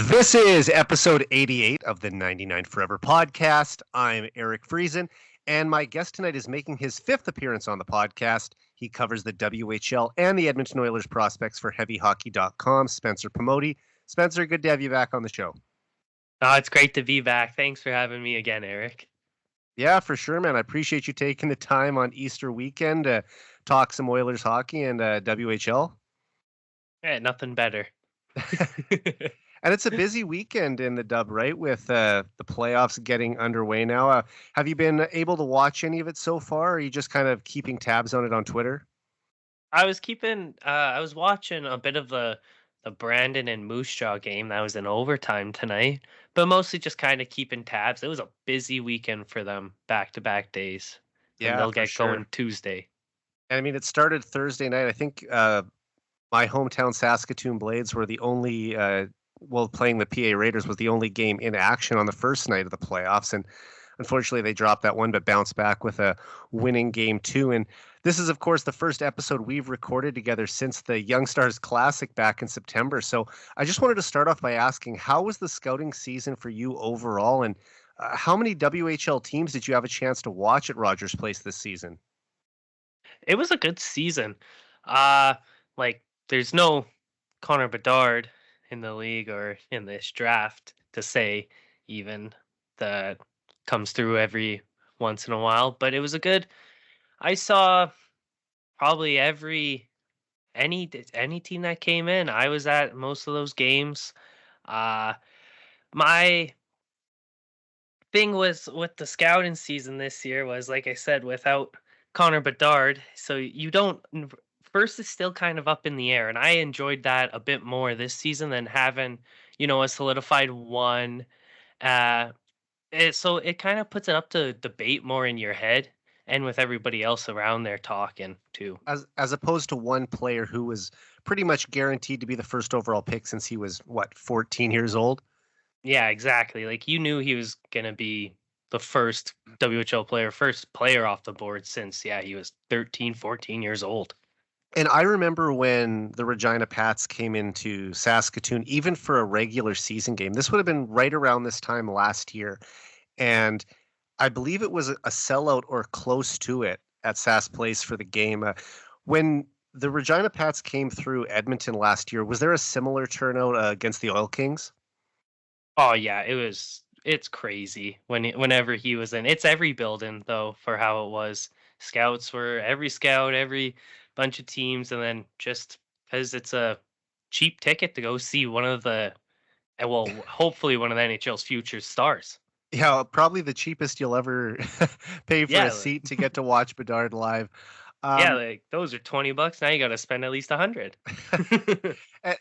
This is episode 88 of the 99 Forever podcast. I'm Eric Friesen, and my guest tonight is making his fifth appearance on the podcast. He covers the WHL and the Edmonton Oilers prospects for HeavyHockey.com, Spencer Pomoty. Spencer, good to have you back on the show. Oh, it's great to be back. Thanks for having me again, Eric. Yeah, for sure, man. I appreciate you taking the time on Easter weekend to talk some Oilers hockey and WHL. Yeah, nothing better. And it's a busy weekend in the dub, right? With the playoffs getting underway now. Have you been able to watch any of it so far? Or are you just kind of keeping tabs on it on Twitter? I was watching a bit of the Brandon and Moose Jaw game that was in overtime tonight, but mostly just kind of keeping tabs. It was a busy weekend for them, back-to-back days, and Yeah, they'll for get sure. going Tuesday. And I mean, it started Thursday night. I think my hometown Saskatoon Blades were the only, playing the PA Raiders was the only game in action on the first night of the playoffs. And unfortunately, they dropped that one, but bounced back with a winning game two. And this is, of course, the first episode we've recorded together since the Young Stars Classic back in September. So I just wanted to start off by asking, how was the scouting season for you overall? And how many WHL teams did you have a chance to watch at Rogers Place this season? It was a good season. There's no Connor Bedard in the league or in this draft to say even that comes through every once in a while, but it was a good. I saw probably any team that came in. I was at most of those games. Uh, my thing was with the scouting season this year was, like I said, without Connor Bedard, so you don't. First is still kind of up in the air, and I enjoyed that a bit more this season than having a solidified one. Uh, so it kind of puts it up to debate more in your head and with everybody else around there talking too. As opposed to one player who was pretty much guaranteed to be the first overall pick since he was, 14 years old? Yeah, exactly. Like you knew he was gonna be the first WHL player, first player off the board since he was 13, 14 years old. And I remember when the Regina Pats came into Saskatoon, even for a regular season game. This would have been right around this time last year. And I believe it was a sellout or close to it at Sask Place for the game. When the Regina Pats came through Edmonton last year, was there a similar turnout against the Oil Kings? Oh yeah, it's crazy whenever he was in. It's every building though for how it was. Scouts were every scout, every bunch of teams, and then just because it's a cheap ticket to go see one of the hopefully one of the NHL's future stars. Yeah, probably the cheapest you'll ever pay for a Yeah, seat to get to watch Bedard live. yeah, Um, like those are $20. Now you got to spend at least 100.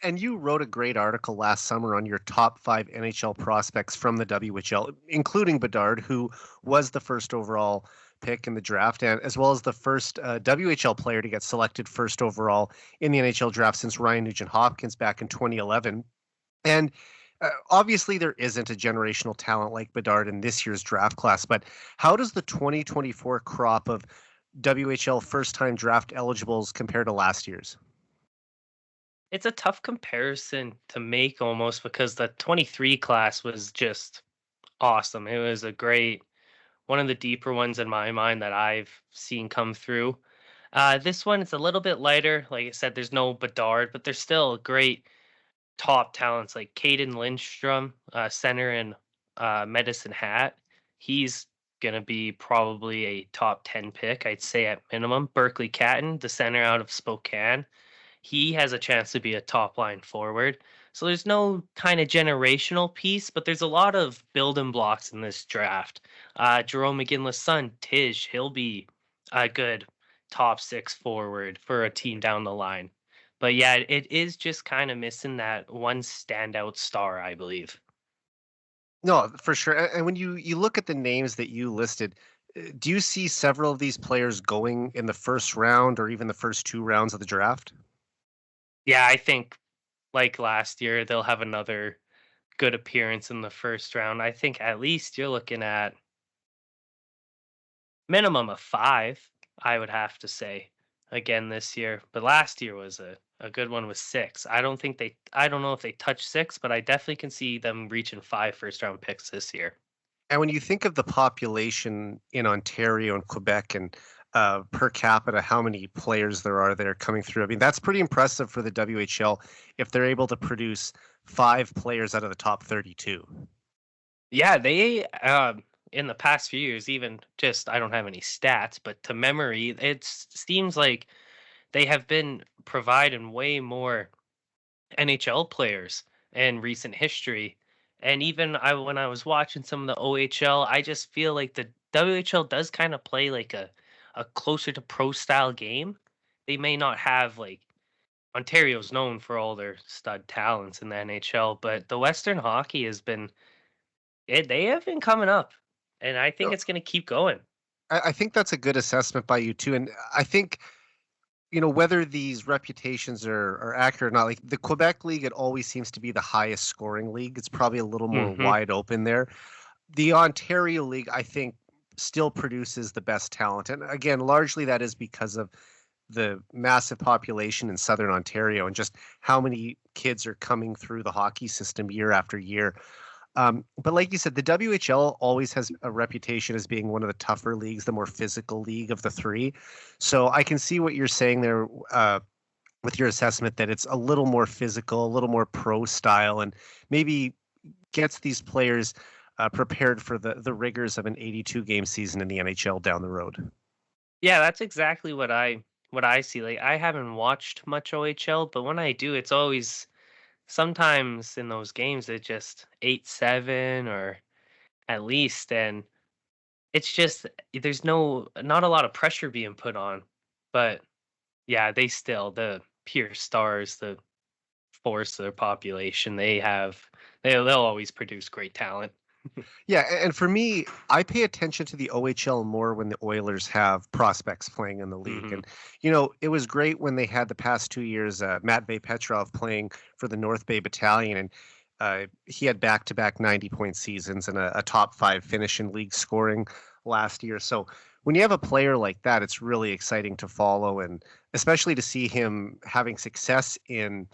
and you wrote a great article last summer on your top 5 NHL prospects from the WHL, including Bedard, who was the first overall pick in the draft, and as well as the first WHL player to get selected first overall in the NHL draft since Ryan Nugent-Hopkins back in 2011. And obviously, there isn't a generational talent like Bedard in this year's draft class, but how does the 2024 crop of WHL first-time draft eligibles compare to last year's? It's a tough comparison to make almost because the 23 class was just awesome. It was a great one of the deeper ones in my mind that I've seen come through. This one is a little bit lighter. Like I said, there's no Bedard, but there's still great top talents like Caden Lindstrom, center in Medicine Hat. He's gonna be probably a top 10 pick, I'd say at minimum. Berkeley Catton, the center out of Spokane, he has a chance to be a top line forward. So there's no kind of generational piece, but there's a lot of building blocks in this draft. Jerome McGinley's son, Tish, he'll be a good top 6 forward for a team down the line. But yeah, it is just kind of missing that one standout star, I believe. No, for sure. And when you look at the names that you listed, do you see several of these players going in the first round or even the first 2 rounds of the draft? Yeah, I think like last year, they'll have another good appearance in the first round. I think at least you're looking at minimum of 5, I would have to say, again this year. But last year was a good one was 6. I don't know if they touch 6, but I definitely can see them reaching 5 first round picks this year. And when you think of the population in Ontario and Quebec and per capita, how many players there are there coming through, I mean, that's pretty impressive for the WHL if they're able to produce 5 players out of the top 32. Yeah, they in the past few years, even just I don't have any stats, but to memory, it seems like they have been providing way more NHL players in recent history. And even when I was watching some of the OHL, I just feel like the WHL does kind of play like a closer to pro style game. They may not have like Ontario's known for all their stud talents in the NHL, but the Western hockey has been they have been coming up, and I think No, it's going to keep going. I think that's a good assessment by you too. And I think, whether these reputations are accurate or not, like the Quebec League, it always seems to be the highest scoring league. It's probably a little more Hmm. wide open there. The Ontario League, I think, still produces the best talent. And again, largely that is because of the massive population in Southern Ontario and just how many kids are coming through the hockey system year after year. But like you said, the WHL always has a reputation as being one of the tougher leagues, the more physical league of the three. So I can see what you're saying there with your assessment that it's a little more physical, a little more pro style, and maybe gets these players prepared for the rigors of an 82 game season in the NHL down the road. Yeah, that's exactly what I see. Like I haven't watched much OHL, but when I do, it's always sometimes in those games it's just 8-7 or at least, and it's just there's not a lot of pressure being put on. But yeah, they still the pure stars, the force of their population, they'll always produce great talent. Yeah, and for me, I pay attention to the OHL more when the Oilers have prospects playing in the league. Hmm. And it was great when they had the past 2 years Matvey Petrov playing for the North Bay Battalion, and he had back-to-back 90-point seasons and a top 5 finish in league scoring last year. So when you have a player like that, it's really exciting to follow, and especially to see him having success in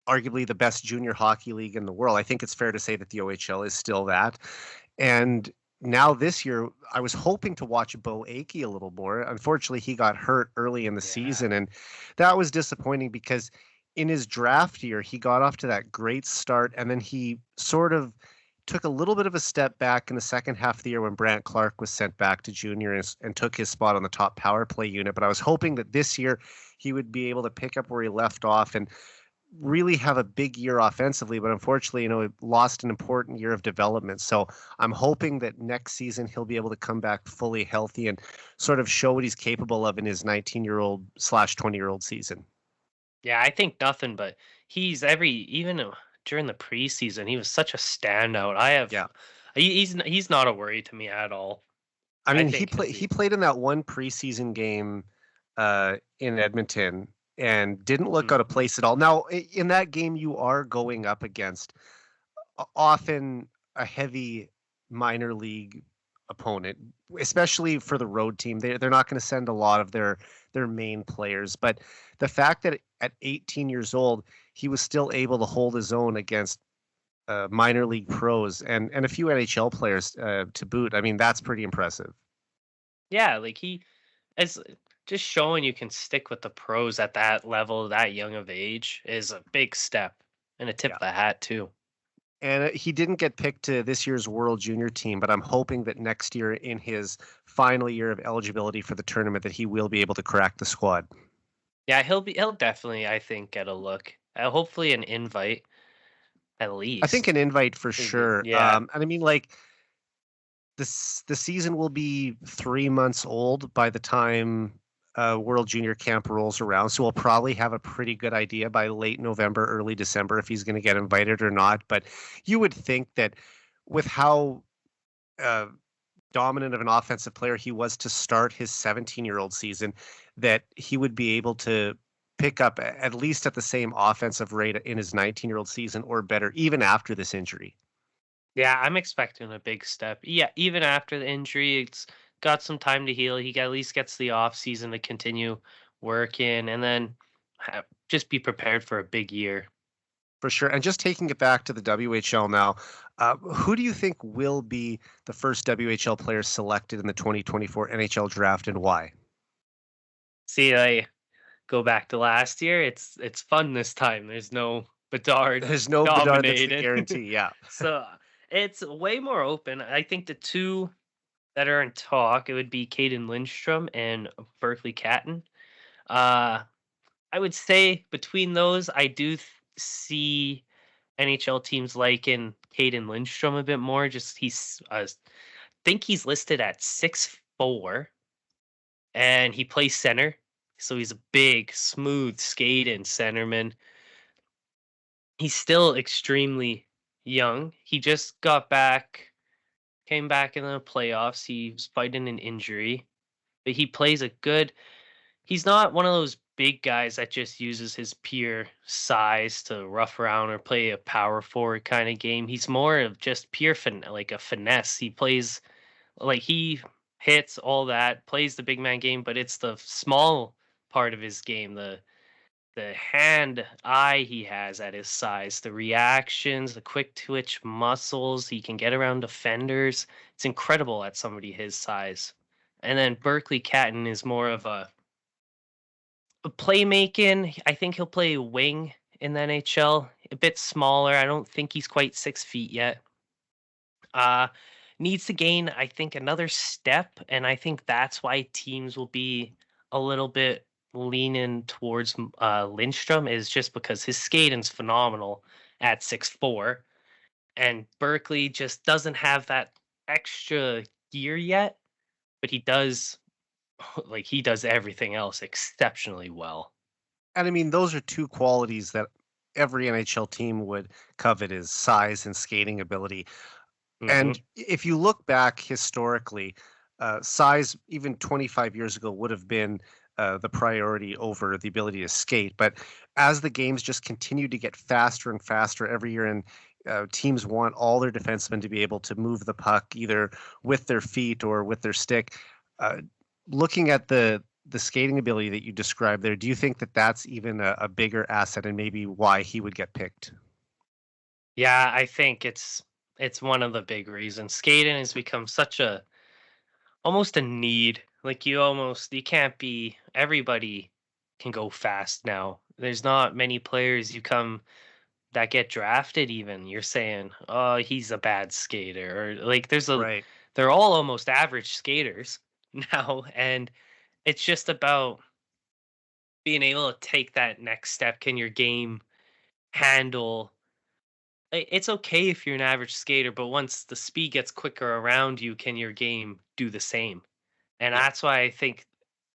arguably the best junior hockey league in the world. I think it's fair to say that the OHL is still that. And now this year, I was hoping to watch Bo Akey a little more. Unfortunately, he got hurt early in the Yeah. season, and that was disappointing because in his draft year, he got off to that great start, and then he sort of took a little bit of a step back in the second half of the year when Brant Clark was sent back to junior and took his spot on the top power play unit. But I was hoping that this year he would be able to pick up where he left off and really have a big year offensively, but unfortunately, lost an important year of development. So I'm hoping that next season he'll be able to come back fully healthy and sort of show what he's capable of in his 19-year-old/20-year-old season. Yeah, I think nothing but even during the preseason, he was such a standout. Yeah. He's not a worry to me at all. I I mean, he think he'll played he be. played in that one preseason game in Edmonton and didn't look out of Mhm. place at all. Now, in that game, you are going up against often a heavy minor league opponent, especially for the road team. They're not going to send a lot of their main players, but the fact that at 18 years old he was still able to hold his own against minor league pros and a few NHL players to boot. I mean, that's pretty impressive. Yeah, like he is just showing you can stick with the pros at that level, that young of age, is a big step and a tip Yeah. of the hat too. And he didn't get picked to this year's World Junior team, but I'm hoping that next year, in his final year of eligibility for the tournament, that he will be able to crack the squad. Yeah, he'll definitely I think get a look. Hopefully an invite at I think least. an invite for sure. Yeah. And I mean, like the season will be 3 months old by the time World Junior Camp rolls around, so we'll probably have a pretty good idea by late November, early December if he's going to get invited or not. But you would think that with how uh, dominant of an offensive player he was to start his 17-year-old season, that he would be able to pick up at least at the same offensive rate in his 19-year-old season or better, even after this injury. Yeah, I'm expecting a big step. Yeah, even after the injury, it's got some time to heal. At least gets the off season to continue working, and then just be prepared for a big year. For sure. And just taking it back to the WHL now, who do you think will be the first WHL player selected in the 2024 NHL draft and why? See, I go back to last year. It's fun this time. There's no Bedard There's no Bedard that's the nominated. guarantee. Yeah. So it's way more open. I think the two that are in talk, it would be Caden Lindstrom and Berkeley Catton. Uh, I would say between those, I do see NHL teams liking Caden Lindstrom a bit more. Just he's, think he's listed at 6'4", and he plays center. So he's a big, smooth skating centerman. He's still extremely young. He just came back in the playoffs. He was fighting an injury, but he plays a good. He's not one of those big guys that just uses his pure size to rough around or play a power forward kind of game. He's more of just pure like a finesse. He plays like he hits all that, plays the big man game, but it's the small part of his game, the hand eye he has at his size, the reactions, the quick twitch muscles, he can get around defenders. It's incredible at somebody his size. And then Berkeley Catton is more of a playmaking. I think he'll play wing in the NHL, a bit smaller. I don't think he's quite 6 feet yet. Uh Needs to gain, I think, another step, and I think that's why teams will be a little bit leaning towards Lindstrom, is just because his skating's phenomenal at 6'4", and Berkeley just doesn't have that extra gear yet, but he does like he does everything else exceptionally well. And I mean, those are two qualities that every NHL team would covet is size and skating ability. Hmm. And if you look back historically, size even 25 years ago would have been the priority over the ability to skate. But as the games just continue to get faster and faster every year, and teams want all their defensemen to be able to move the puck either with their feet or with their stick. Uh, Looking at the skating ability that you described there, do you think that that's even a bigger asset and maybe why he would get picked? Yeah, I think it's one of the big reasons. Skating has become such a almost a need. Like you can't be everybody can go fast now. There's not many players you come that get drafted even. You're saying, "Oh, he's a bad skater." Or like Right. they're all almost average skaters now, and it's just about being able to take that next step. Can your game handle it's okay if you're an average skater, but once the speed gets quicker around you, can your game do the same? And Yeah. that's why I think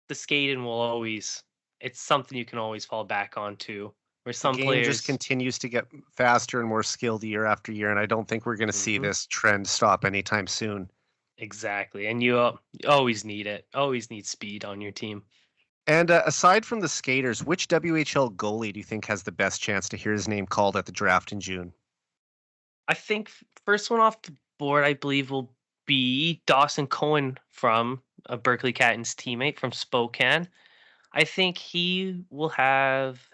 the skating will always it's something you can always fall back onto. Where The some game just players continues to get faster and more skilled year after year, and I don't think we're going to see Mhm, this trend stop anytime soon. exactly, and you always need it. Always need speed on your team. And aside from the skaters, which WHL goalie do you think has the best chance to hear his name called at the draft in June? I think first one off the board, I believe, will be Dawson Cohen from Berkeley Catton's teammate from Spokane. I think he will have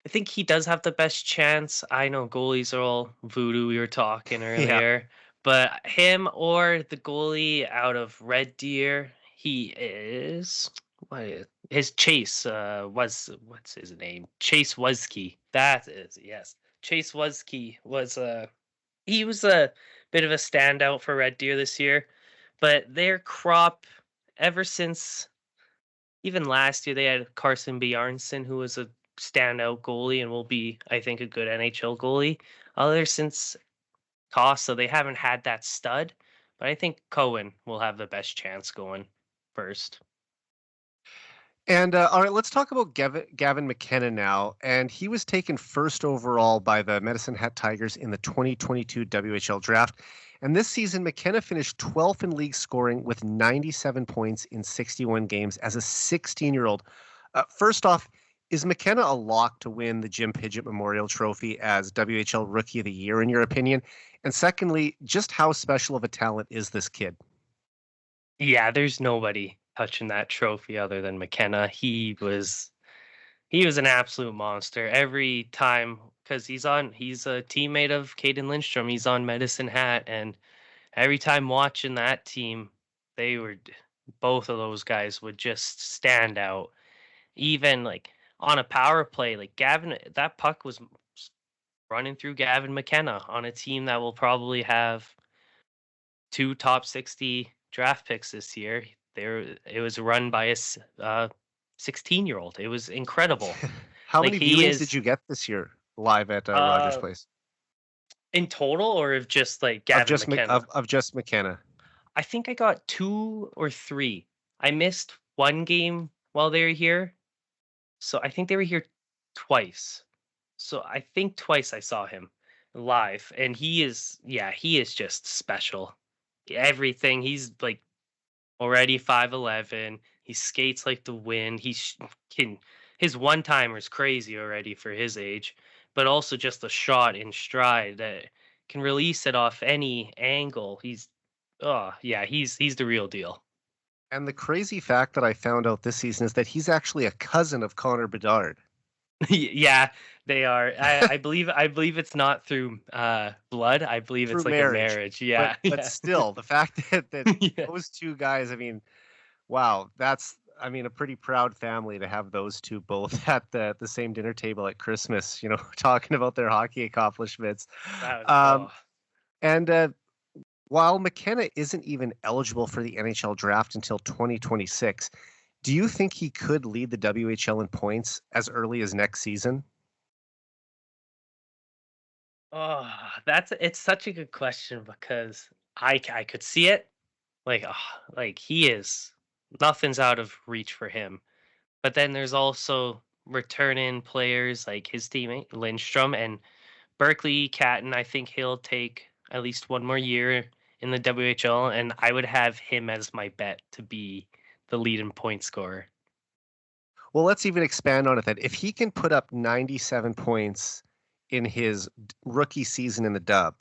I think he does have the best chance. I know goalies are all voodoo. We were talking Yeah. earlier, but him or the goalie out of Red Deer, he is his Chase was what's his name? Chase Wusky. That is yes. Chase Wusky was he was a bit of a standout for Red Deer this year, but their crop ever since even last year, they had Carson Bjarnson, who was a standout goalie and will be, I think, a good NHL goalie. Other since Costa, they haven't had that stud, but I think Cohen will have the best chance going first. And all right, let's talk about Gavin McKenna now. And he was taken first overall by the Medicine Hat Tigers in the 2022 WHL draft. And this season, McKenna finished 12th in league scoring with 97 points in 61 games as a 16-year-old. First off, is McKenna a lock to win the Jim Pidgeot Memorial Trophy as WHL Rookie of the Year, in your opinion? And secondly, just how special of a talent is this kid? Yeah, there's nobody touching that trophy other than McKenna. He was an absolute monster every time because he's a teammate of Caden Lindstrom. He's on Medicine Hat, and every time watching that team, they were both of those guys would just stand out. Even like on a power play, like Gavin, that puck was running through Gavin McKenna on a team that will probably have two top 60 draft picks this year. There, it was run by a 16-year-old. It was incredible. How Like many he viewings did is you get this year live at Rogers uh Place in total, or of just like of Gavin McKenna. Of just McKenna? I think I got two or three. I missed one game while they were here, so I think they were here twice. So I think twice I saw him live, and he is just special. Everything, he's like already 5'11". He skates like the wind. Can his one timer is crazy already for his age, but also just the shot in stride that can release it off any angle. He's the real deal. And the crazy fact that I found out this season is that he's actually a cousin of Connor Bedard. Yeah, they are. I believe it's not through blood. I believe Through it's like a marriage. marriage. Yeah, But yeah. still, the fact that Yeah. those two guys, I mean, wow, that's I mean a pretty proud family to have those two both at the same dinner table at Christmas, talking about their hockey accomplishments. That was Um, and while McKenna isn't even eligible for the NHL draft until 2026, do you think he could lead the WHL in points as early as next season? Oh, it's such a good question because I could see it. Like, like he is nothing's out of reach for him. But then there's also return-in players like his teammate Lindstrom and Berkeley Catton. I think he'll take at least one more year in the WHL, and I would have him as my bet to be the lead in point scorer. Well, let's even expand on it then. If he can put up 97 points in his rookie season in the dub,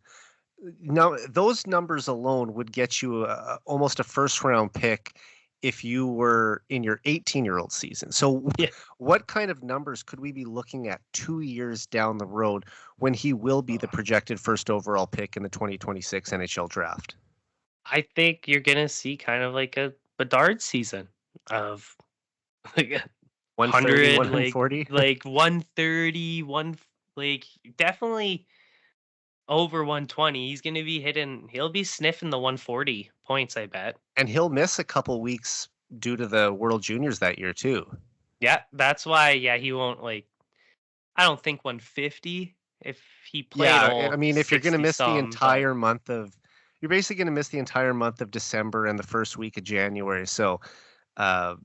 now those numbers alone would get you almost a first round pick if you were in your 18-year-old season. So Yeah. what kind of numbers could we be looking at 2 years down the road when he will be the projected first overall pick in the 2026 NHL draft? I think you're gonna see kind of like a Bedard season of like 130, 100, 140? like 130, like definitely over 120. He's gonna be hitting. He'll be sniffing the 140 points, I bet. And he'll miss a couple weeks due to the World Juniors that year too. Yeah, that's why. Yeah, he won't like. I don't think 150 if he played Yeah, I all mean, if you're going to 60 miss the some, but entire month of, you're basically going to miss the entire month of December and the first week of January. So,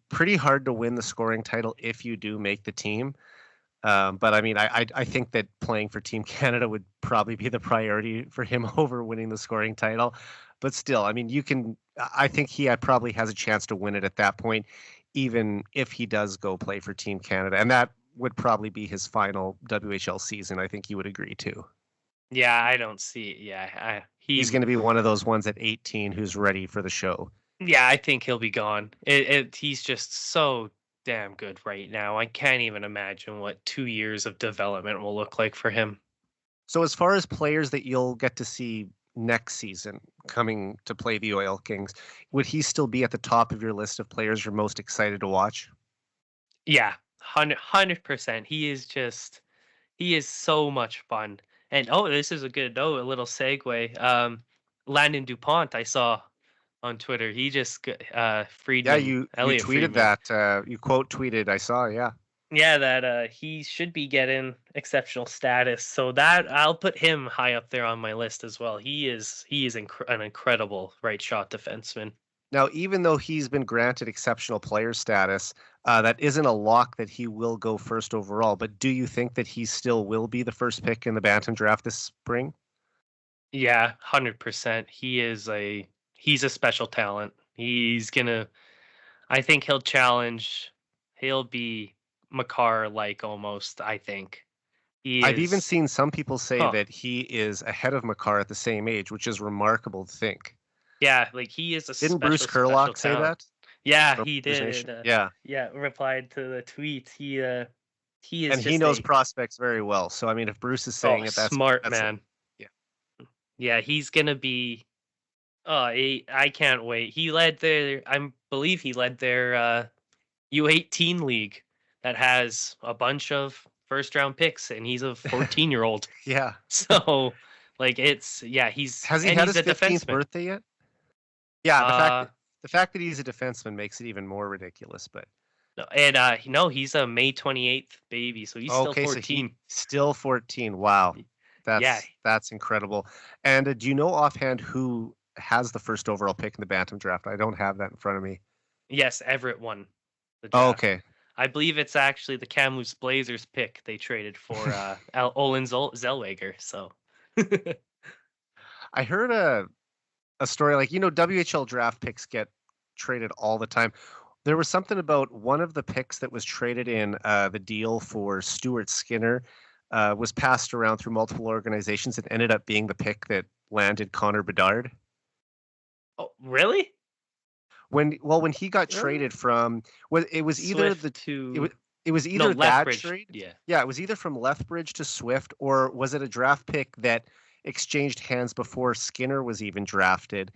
pretty hard to win the scoring title if you do make the team. But I mean, I think that playing for Team Canada would probably be the priority for him over winning the scoring title. But still, I mean, I think he probably has a chance to win it at that point, even if he does go play for Team Canada. And that would probably be his final WHL season. I think you would agree too. yeah, I don't see. Yeah, He's going to be one of those ones at 18 who's ready for the show. yeah, I think he'll be gone. He's just so damn good right now. I can't even imagine what 2 years of development will look like for him. So as far as players that you'll get to see next season coming to play the Oil Kings, would he still be at the top of your list of players you're most excited to watch? Yeah, 100%. He is so much fun. And this is a a little segue. Landon Dupont, I saw on Twitter. He just Yeah, Friedman, you Elliot tweeted Friedman. that. You quote tweeted. I saw. Yeah. Yeah, that he should be getting exceptional status. So that I'll put him high up there on my list as well. He is an incredible right shot defenseman. Now, even though he's been granted exceptional player status, that isn't a lock that he will go first overall. But do you think that he still will be the first pick in the Bantam draft this spring? Yeah, 100%. He's a special talent. I think he'll challenge. He'll be Makar like almost. I think he I've even is. seen some people say Huh. that he is ahead of Makar at the same age, which is remarkable to think. Yeah, like he is a Didn't Bruce special Kurlock say talent. that? Yeah, From he Oilers did. Nation? Yeah. Yeah, replied to the tweet. He is And he just knows prospects very well. So I mean, if Bruce is saying it, smart that's man. yeah. Yeah, he's gonna be. Oh, I can't wait. He led their. I believe he led their U18 league that has a bunch of first round picks, and he's a 14-year-old. Yeah. So, like, Has he had he's his a 15th defenseman. birthday yet? Yeah, Uh, the fact that he's a defenseman makes it even more ridiculous. But no, and no, he's a May 28th baby, so he's still okay, so he 14. still 14. Wow, Yeah, that's incredible. And do you know offhand who has the first overall pick in the Bantam draft? I don't have that in front of me. yes, Everett won the Oh, draft. okay. I believe it's actually the Kamloops Blazers pick they traded for Olin Zellweger. So, I heard a story like WHL draft picks get traded all the time. There was something about one of the picks that was traded in the deal for Stuart Skinner was passed around through multiple organizations and ended up being the pick that landed Connor Bedard. oh, really? When he got traded from it was either Swift to it was no either that Lethbridge. trade. Yeah. Yeah, it was either from Lethbridge to Swift, or was it a draft pick that exchanged hands before Skinner was even drafted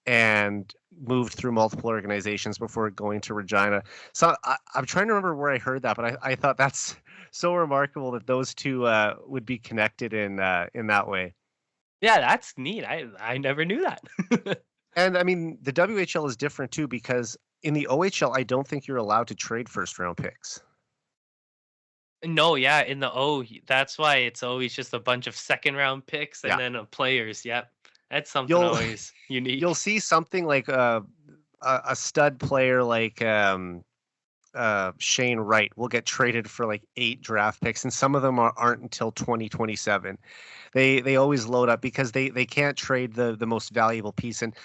and moved through multiple organizations before going to Regina. So I'm trying to remember where I heard that, but I thought that's so remarkable that those two would be connected in that way. Yeah, that's neat. I never knew that. And I mean, the WHL is different too, because in the OHL, I don't think you're allowed to trade first round picks. No, yeah, in the that's why it's always just a bunch of second round picks and Yeah. then players. Yep. That's something always unique. You'll see something like a stud player like Shane Wright will get traded for like 8 draft picks, and some of them aren't until 2027. They always load up because they can't trade the most valuable piece. And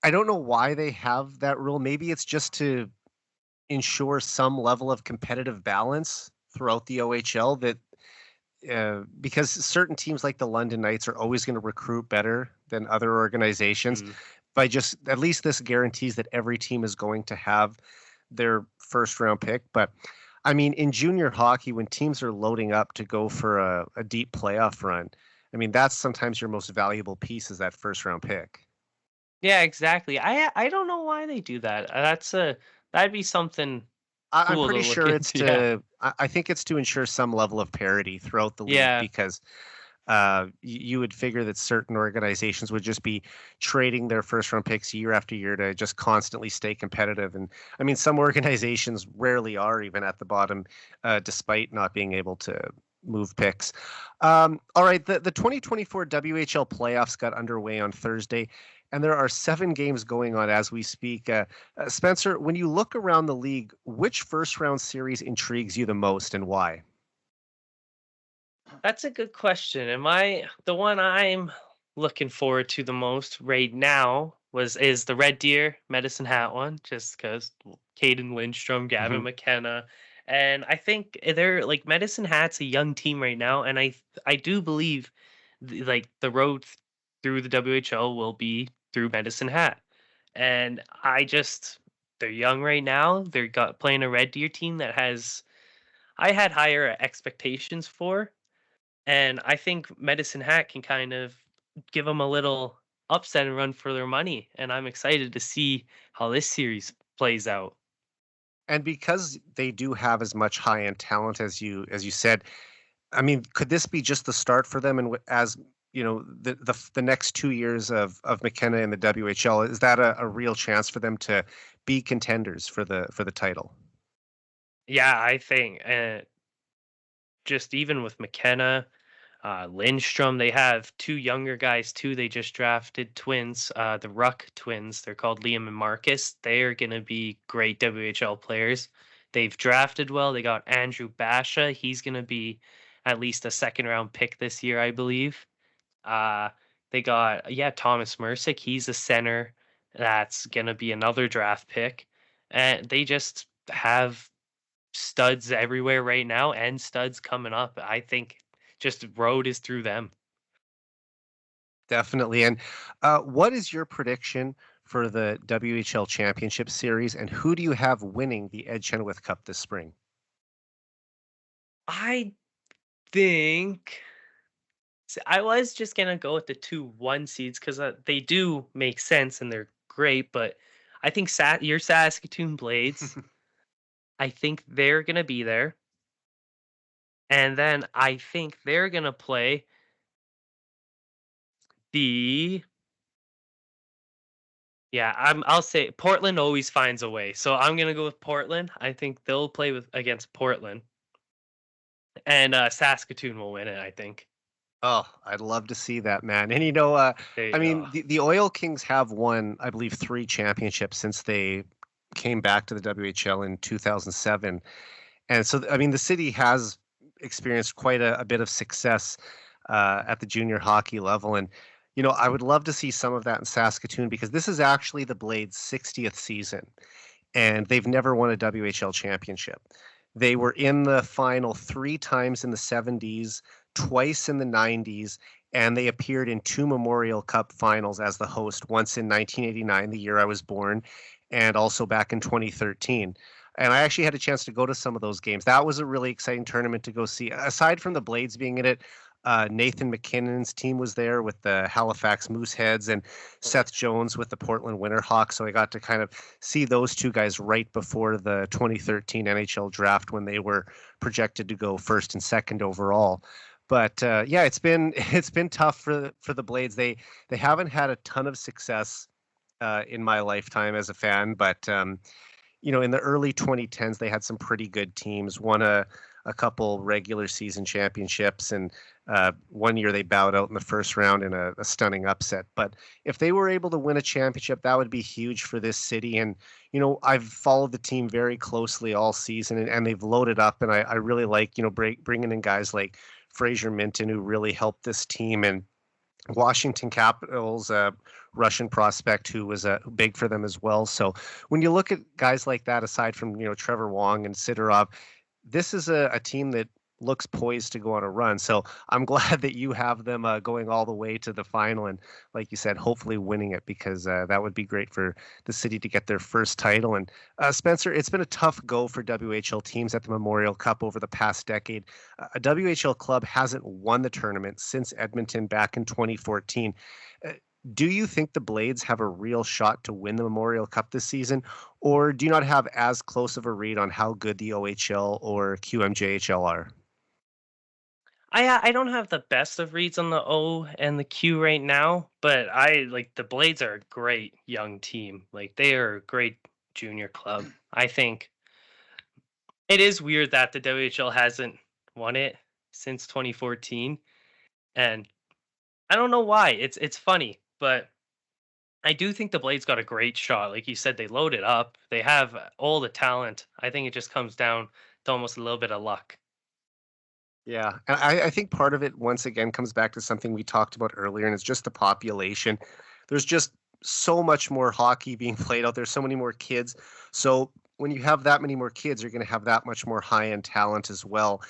I don't know why they have that rule. Maybe it's just to ensure some level of competitive balance throughout the OHL, that because certain teams like the London Knights are always going to recruit better than other organizations. By just, at least this guarantees that every team is going to have their first round pick. But I mean, in junior hockey, when teams are loading up to go for a deep playoff run, I mean, that's sometimes your most valuable piece, is that first round pick. Yeah, exactly. I don't know why they do that. That'd be something I'm cool pretty to look sure it's into. Yeah. I think it's to ensure some level of parity throughout the league, Yeah. because you would figure that certain organizations would just be trading their first round picks year after year to just constantly stay competitive. And I mean, some organizations rarely are even at the bottom, despite not being able to move picks. All right, the 2024 WHL playoffs got underway on Thursday, and there are 7 games going on as we speak. Spencer, when you look around the league, which first round series intrigues you the most, and why? That's a good question. The one I'm looking forward to the most right now is the Red Deer Medicine Hat one, just because Caden Lindstrom, Gavin Mhm. McKenna, and I think they're like Medicine Hat's a young team right now, and I do believe like the road through the WHL will be through Medicine Hat, and they're young right now. They're got playing a Red Deer team that has I had higher expectations for, and I think Medicine Hat can kind of give them a little upset and run for their money. And I'm excited to see how this series plays out. And because they do have as much high end talent as you said, I mean, could this be just the start for them? And as you know, the next 2 years of McKenna in the WHL, is that a real chance for them to be contenders for the title? Yeah, I think just even with McKenna, Lindstrom, they have 2 younger guys too. They just drafted twins, the Ruck twins. They're called Liam and Marcus. They are going to be great WHL players. They've drafted well. They got Andrew Basha. He's going to be at least a second round pick this year, I believe. Uh, they got Thomas Mercick. He's a center. That's going to be another draft pick. And they just have studs everywhere right now and studs coming up. I think just road is through them. Definitely. And what is your prediction for the WHL Championship Series, and who do you have winning the Ed Chenoweth Cup this spring? I think I was just gonna go with the 2-1 seeds because they do make sense and they're great, but I think your Saskatoon Blades, I think they're gonna be there, and then I think they're gonna play the yeah, I'll say Portland always finds a way, so I'm gonna go with Portland. I think they'll play with against Portland, and Saskatoon will win it. I think. Oh, I'd love to see that, man. And They, I mean, the Oil Kings have won, I believe, 3 championships since they came back to the WHL in 2007. And so, I mean, the city has experienced quite a bit of success at the junior hockey level. And, I would love to see some of that in Saskatoon because this is actually the Blades' 60th season, and they've never won a WHL championship. They were in the final 3 times in the 70s, twice in the 90s, and they appeared in 2 Memorial Cup finals as the host, once in 1989, the year I was born, and also back in 2013. And I actually had a chance to go to some of those games. That was a really exciting tournament to go see. Aside from the Blades being in it, Nathan McKinnon's team was there with the Halifax Mooseheads and Seth Jones with the Portland Winterhawks. So I got to kind of see those 2 guys right before the 2013 NHL draft when they were projected to go first and second overall. But yeah, it's been tough for the Blades. They haven't had a ton of success in my lifetime as a fan, but in the early 2010s, they had some pretty good teams, won a couple regular season championships, and one year they bowed out in the first round in a stunning upset. But if they were able to win a championship, that would be huge for this city. And, I've followed the team very closely all season, and they've loaded up, and I really like, bringing in guys like Fraser Minton, who really helped this team, and Washington Capitals, Russian prospect who was big for them as well. So when you look at guys like that, aside from Trevor Wong and Sidorov, this is a team that looks poised to go on a run. So I'm glad that you have them going all the way to the final, and like you said, hopefully winning it, because that would be great for the city to get their first title. And Spencer, it's been a tough go for WHL teams at the Memorial Cup over the past decade. A WHL club hasn't won the tournament since Edmonton back in 2014. Do you think the Blades have a real shot to win the Memorial Cup this season, or do you not have as close of a read on how good the OHL or QMJHL are? I don't have the best of reads on the O and the Q right now, but I like the Blades are a great young team. Like they are a great junior club. I think it is weird that the WHL hasn't won it since 2014, and I don't know why. It's funny, but I do think the Blades got a great shot. Like you said, they loaded up. They have all the talent. I think it just comes down to almost a little bit of luck. Yeah, and I think part of it, once again, comes back to something we talked about earlier, and it's just the population. There's just so much more hockey being played out there, so many more kids. So when you have that many more kids, you're going to have that much more high-end talent as well.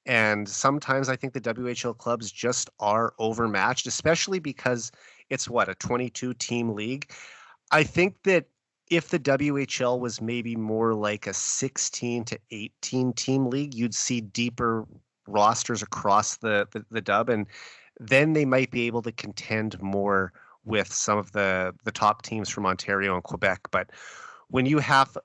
And sometimes I think the WHL clubs just are overmatched, especially because it's a 22 team league. I think that if the WHL was maybe more like a 16 to 18 team league, you'd see deeper rosters across the dub, and then they might be able to contend more with some of the top teams from Ontario and Quebec. But when you have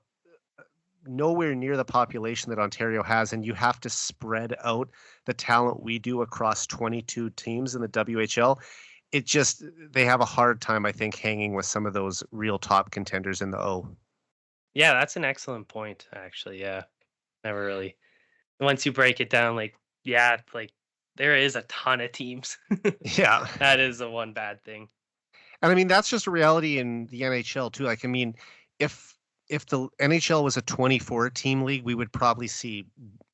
nowhere near the population that Ontario has, and you have to spread out the talent we do across 22 teams in the WHL, they have a hard time, I think, hanging with some of those real top contenders in the O. Yeah, that's an excellent point, actually. Yeah, never really. Once you break it down, like there is a ton of teams. Yeah. That is the one bad thing. And I mean, that's just a reality in the NHL too. Like, I mean, if the NHL was a 24 team league, we would probably see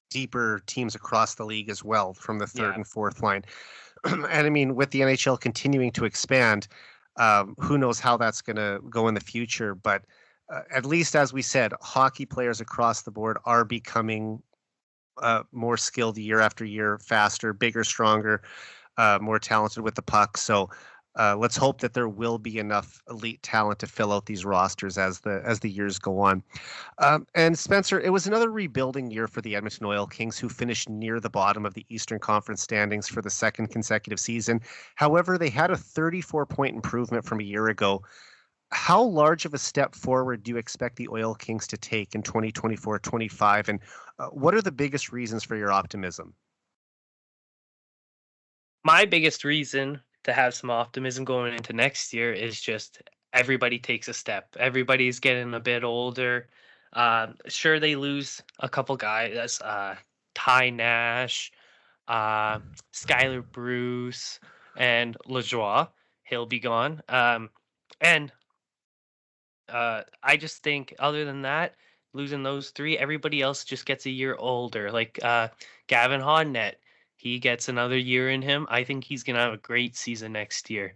deeper teams across the league as well from the third and fourth line. And I mean, with the NHL continuing to expand, who knows how that's going to go in the future. But at least, as we said, hockey players across the board are becoming more skilled year after year, faster, bigger, stronger, more talented with the puck. So Let's hope that there will be enough elite talent to fill out these rosters as the years go on. And Spencer, it was another rebuilding year for the Edmonton Oil Kings, who finished near the bottom of the Eastern Conference standings for the second consecutive season. However, they had a 34-point improvement from a year ago. How large of a step forward do you expect the Oil Kings to take in 2024-25? And what are the biggest reasons for your optimism? My biggest reason to have some optimism going into next year is just everybody takes a step. Everybody's getting a bit older. Sure, they lose a couple guys, Ty Nash, uh, Skylar Bruce, and LaJoie. He'll be gone. And I just think, other than that, losing those three, everybody else just gets a year older. Like Gavin Hodnett, he gets another year in him. I think he's gonna have a great season next year.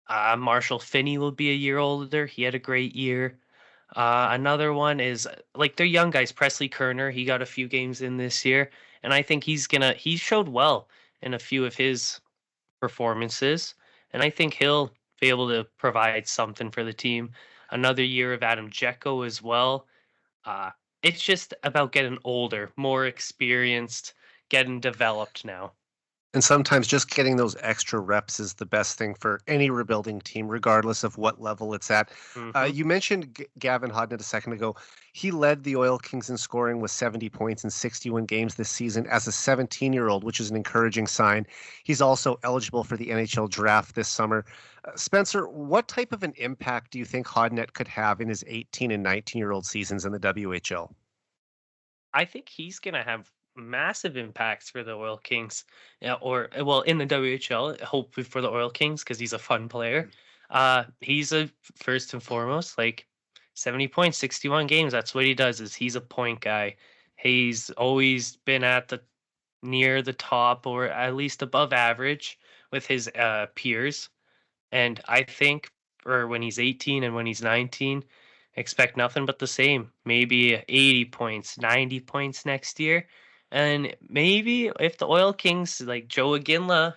Marshall Finney will be a year older. He had a great year. Another one is like they're young guys. Presley Kerner, he got a few games in this year, and I think he showed well in a few of his performances, and I think he'll be able to provide something for the team. Another year of Adam Jecko as well. Uh, it's just about getting older, more experienced, getting developed now. And sometimes just getting those extra reps is the best thing for any rebuilding team, regardless of what level it's at. Hmm. You mentioned Gavin Hodnett a second ago. He led the Oil Kings in scoring with 70 points in 61 games this season as a 17-year-old, which is an encouraging sign. He's also eligible for the NHL draft this summer. Spencer, what type of an impact do you think Hodnett could have in his 18 and 19-year-old seasons in the WHL? I think he's gonna have massive impacts for the Oil Kings, yeah, or well, in the WHL. Hopefully for the Oil Kings because he's a fun player. He's a first and foremost like 70 points, 61 games. That's what he does. Is he's a point guy. He's always been at the near the top or at least above average with his peers. And I think for when he's 18 and when he's 19, expect nothing but the same. Maybe 80 points, 90 points next year. And maybe if the Oil Kings, like Joe Aginla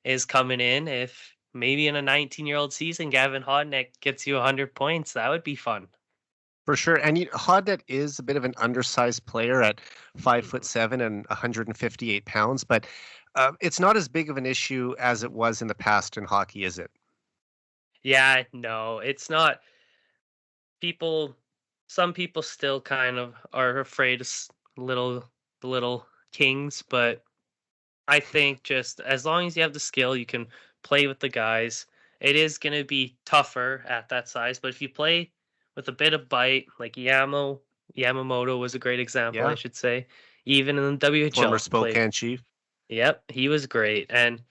is coming in, if maybe in a 19-year-old season, Gavin Hodnett gets you 100 points, that would be fun. For sure. And Hodnett is a bit of an undersized player at 5'7" and 158 pounds, but it's not as big of an issue as it was in the past in hockey, is it? Yeah, no, it's not. People, some people still kind of are afraid of little kings, but I think just as long as you have the skill, you can play with the guys. It is going to be tougher at that size, but if you play with a bit of bite, like Yamamoto was a great example, I Yeah. should say. Even in the Former WHL, played. Spokane Chief. Yep, he was great, and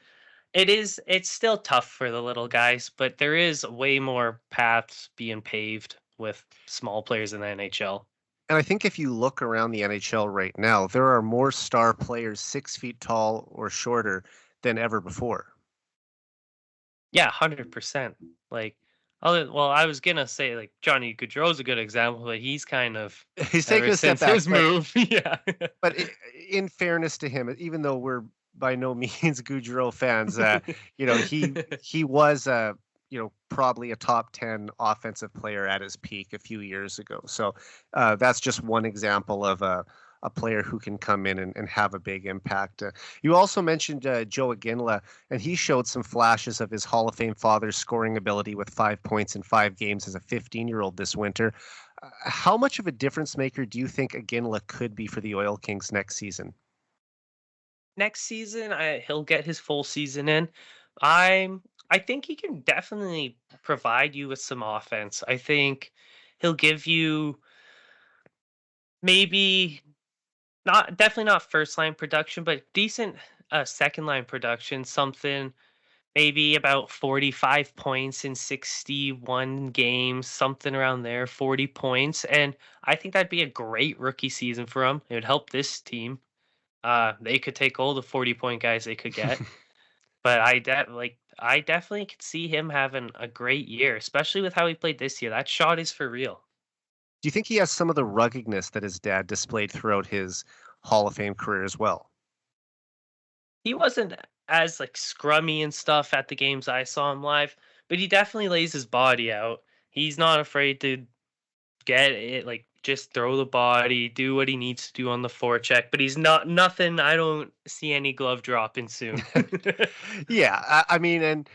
it's still tough for the little guys, but there is way more paths being paved with small players in the NHL. And I think if you look around the NHL right now, there are more star players 6 feet tall or shorter than ever before. Yeah, 100%. Like, well, I was gonna say like Johnny Gaudreau's a good example, but he's kind of He's taken ever a step since back, his move. Yeah. but in fairness to him, even though we're by no means Gaudreau fans, he was probably a top 10 offensive player at his peak a few years ago. So that's just one example of a player who can come in and have a big impact. You also mentioned Joe Aginla, and he showed some flashes of his Hall of Fame father's scoring ability with 5 points in 5 games as a 15-year-old this winter. How much of a difference maker do you think Aginla could be for the Oil Kings next season? Next season, he'll get his full season in. I'm I think he can definitely provide you with some offense. I think he'll give you maybe not definitely not first line production, but decent second line production, something maybe about 45 points in 61 games, something around there, 40 points. And I think that'd be a great rookie season for him. It would help this team. They could take all the 40-point guys they could get. But I definitely could see him having a great year, especially with how he played this year. That shot is for real. Do you think he has some of the ruggedness that his dad displayed throughout his Hall of Fame career as well? He wasn't. as like scrummy and stuff at the games I saw him live, but he definitely lays his body out. He's not afraid to get it, like just throw the body, do what he needs to do on the forecheck. But he's not nothing. I don't see any glove dropping soon. Yeah, I mean, and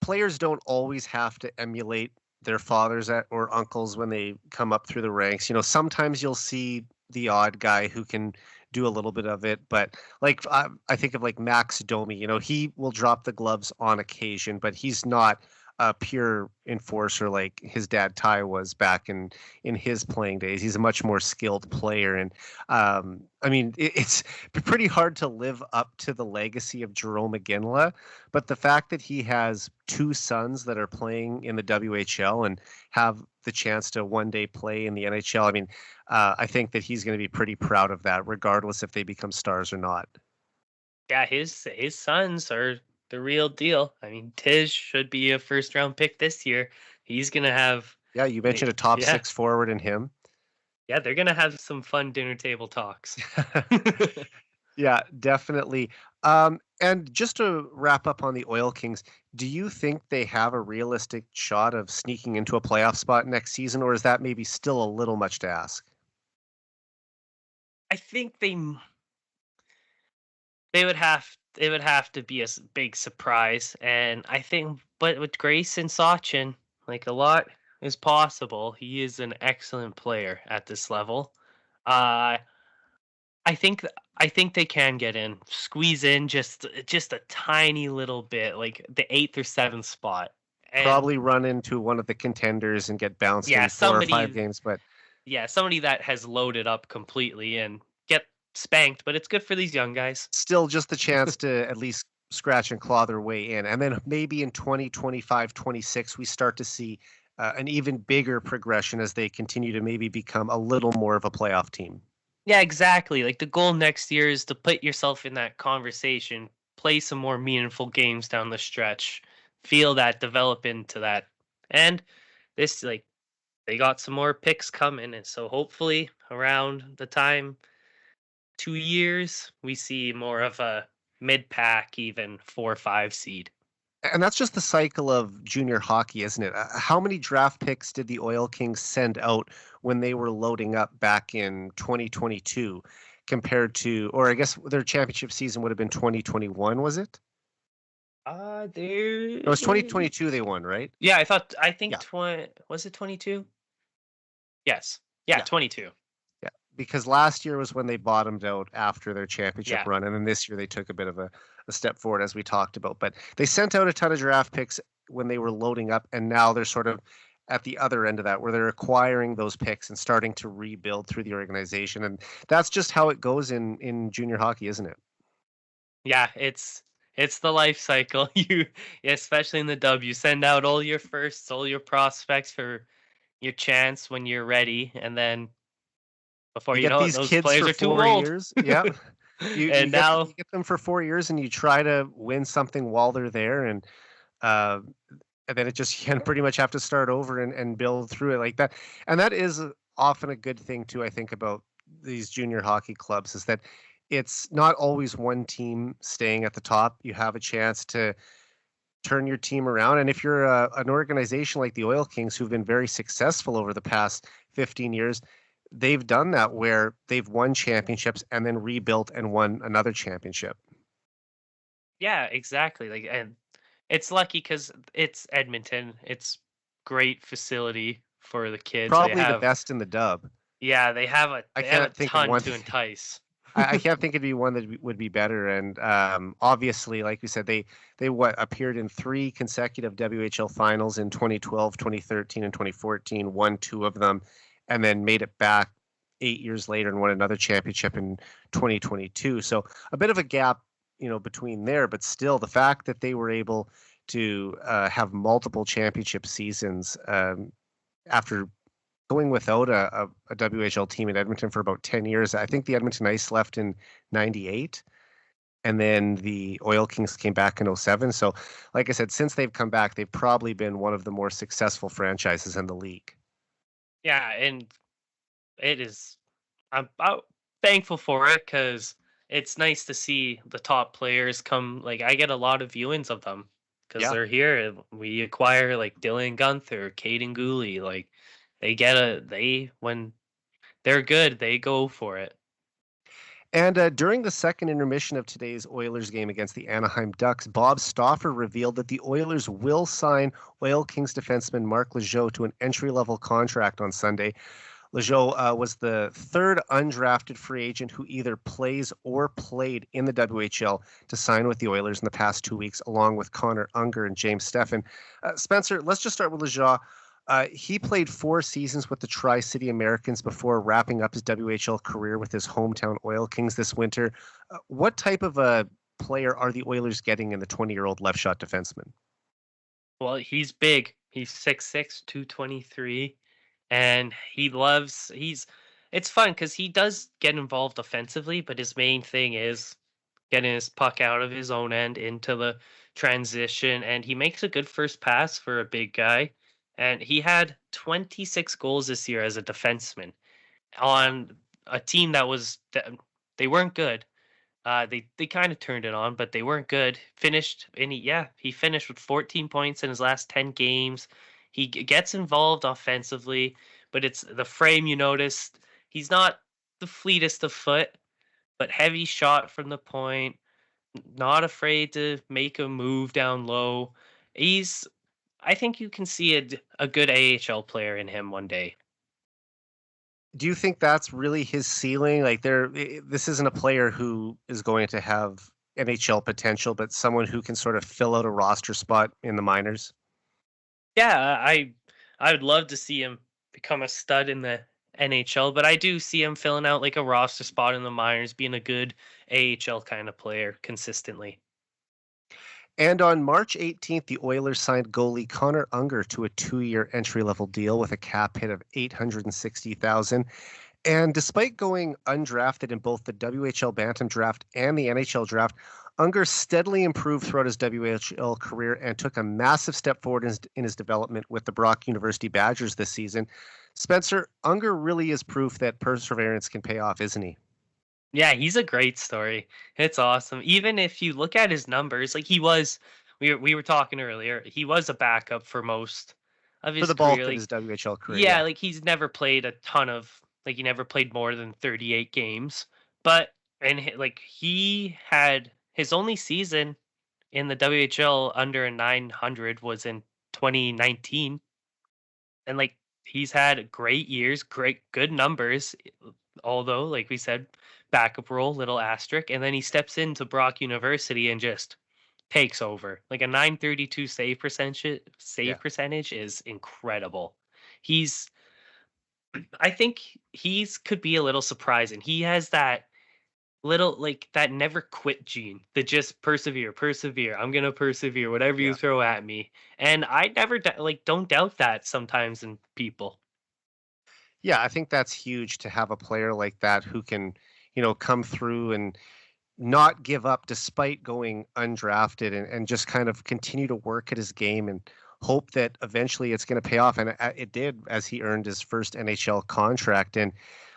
players don't always have to emulate their fathers or uncles when they come up through the ranks. Sometimes you'll see the odd guy who can do a little bit of it, but like I think of like Max Domi. He will drop the gloves on occasion, but he's not a pure enforcer like his dad Ty was back in his playing days. He's a much more skilled player, and I mean it's pretty hard to live up to the legacy of Jerome McGinley. But the fact that he has two sons that are playing in the WHL and have the chance to one day play in the NHL, I mean, I think that he's going to be pretty proud of that, regardless if they become stars or not. Yeah, his sons are the real deal. I mean, Tish should be a first round pick this year. He's gonna have Yeah, you mentioned a top yeah, six forward in him. yeah, they're gonna have some fun dinner table talks. Yeah, definitely. And just to wrap up on the Oil Kings, do you think they have a realistic shot of sneaking into a playoff spot next season, or is that maybe still a little much to ask? I think they would have to be a big surprise, and I think, but with Grace and Sachin, like a lot is possible. He is an excellent player at this level. Uh, I think they can get in, squeeze in just a tiny little bit, like the eighth or seventh spot, and Probably run into one of the contenders and get bounced yeah, in 4 or 5 games, but somebody that has loaded up completely and get spanked. But it's good for these young guys. still just the chance to at least scratch and claw their way in. And then maybe in 2025, 26, we start to see an even bigger progression as they continue to maybe become a little more of a playoff team. Yeah, exactly. Like the goal next year is to put yourself in that conversation, play some more meaningful games down the stretch, feel that, develop into that. And this, like, they got some more picks coming. And so hopefully around the time 2 years, we see more of a mid pack, even 4 or 5 seed. And that's just the cycle of junior hockey, isn't it? How many draft picks did the Oil Kings send out when they were loading up back in 2022 compared to, or I guess their championship season would have been 2021, was it? There. It was 2022 they won, right? Yeah, I think Yeah. was it 22? Yes. Yeah, Yeah. 22. Yeah. Because last year was when they bottomed out after their championship Yeah. run. And then this year they took a bit of a step forward, as we talked about. But they sent out a ton of draft picks when they were loading up. And now they're sort of at the other end of that, where they're acquiring those picks and starting to rebuild through the organization. And that's just how it goes in junior hockey, isn't it? Yeah, it's the life cycle. You, especially in the W, send out all your firsts, all your prospects for your chance when you're ready, and then before You you get know it, these those kids players for are too four old. years. Yeah. You And get now, you get them for 4 years and you try to win something while they're there. Uh, and then it just you pretty much have to start over and build through it like that. And that is often a good thing too, I think, about these junior hockey clubs is that it's not always one team staying at the top. You have a chance to turn your team around. And if you're an organization like the Oil Kings, who've been very successful over the past 15 years, they've done that where they've won championships and then rebuilt and won another championship. yeah, exactly. Like, and it's lucky because it's Edmonton. It's great facility for the kids. They Probably the have, best in the dub. yeah, I they have a can't think of ton one. to entice. I can't think it'd be one that would be better. And obviously, like we said, they what appeared in 3 consecutive WHL finals in 2012, 2013, and 2014, won 2 of them, and then made it back 8 years later and won another championship in 2022. So a bit of a gap, between there, but still the fact that they were able to have multiple championship seasons after going without a WHL team in Edmonton for about 10 years. I think the Edmonton Ice left in 98 and then the Oil Kings came back in 07. So like I said, since they've come back, they've probably been one of the more successful franchises in the league. Yeah, and it is. I'm thankful for it because it's nice to see the top players come. Like I get a lot of viewings of them because Yeah. they're here. We acquire like Dylan Gunther, Caden Gooley. Like they when they're good, they go for it. And during the second intermission of today's Oilers game against the Anaheim Ducks, Bob Stauffer revealed that the Oilers will sign Oil Kings defenseman Marc Legault to an entry-level contract on Sunday. Legault was the third undrafted free agent who either plays or played in the WHL to sign with the Oilers in the past 2 weeks, along with Connor Unger and James Steffen. Spencer, let's just start with Legault. He played 4 seasons with the Tri-City Americans before wrapping up his WHL career with his hometown Oil Kings this winter. What type of a player are the Oilers getting in the 20-year-old left shot defenseman? Well, he's big. He's 6'6", 223, and he's it's fun because he does get involved offensively, but his main thing is getting his puck out of his own end into the transition, and he makes a good first pass for a big guy. And he had 26 goals this year as a defenseman on a team they weren't good. They kind of turned it on, but they weren't good. He finished with 14 points in his last 10 games. Gets involved offensively, but it's the frame you noticed. He's not the fleetest of foot, but heavy shot from the point, not afraid to make a move down low. He's I think you can see a good AHL player in him one day. Do you think that's really his ceiling? Like this isn't a player who is going to have NHL potential, but someone who can sort of fill out a roster spot in the minors. Yeah, I would love to see him become a stud in the NHL, but I do see him filling out like a roster spot in the minors, being a good AHL kind of player consistently. And on March 18th, the Oilers signed goalie Connor Unger to a 2-year entry-level deal with a cap hit of $860,000. And despite going undrafted in both the WHL Bantam draft and the NHL draft, Unger steadily improved throughout his WHL career and took a massive step forward in his development with the Brock University Badgers this season. Spencer, Unger really is proof that perseverance can pay off, isn't he? Yeah, he's a great story. It's awesome. Even if you look at his numbers, like we were talking earlier, he was a backup for most of For his the bulk career. of Like, his WHL career, yeah, yeah. like he's never played a ton of like he never played more than 38 games. But like he had his only season in the WHL under a 900 was in 2019, and like he's had great years, great good numbers, although like we said, backup role, little asterisk, and then he steps into Brock University and just takes over. Like a 932 Yeah. save percentage is incredible. He's I think he's could be a little surprising. He has that little like that never quit gene, that just persevere. I'm gonna persevere, whatever you Yeah. throw at me. And I never don't doubt that sometimes in people. Yeah, I think that's huge to have a player like that who can, come through and not give up despite going undrafted and just kind of continue to work at his game and hope that eventually it's going to pay off. And it did as he earned his first NHL contract. And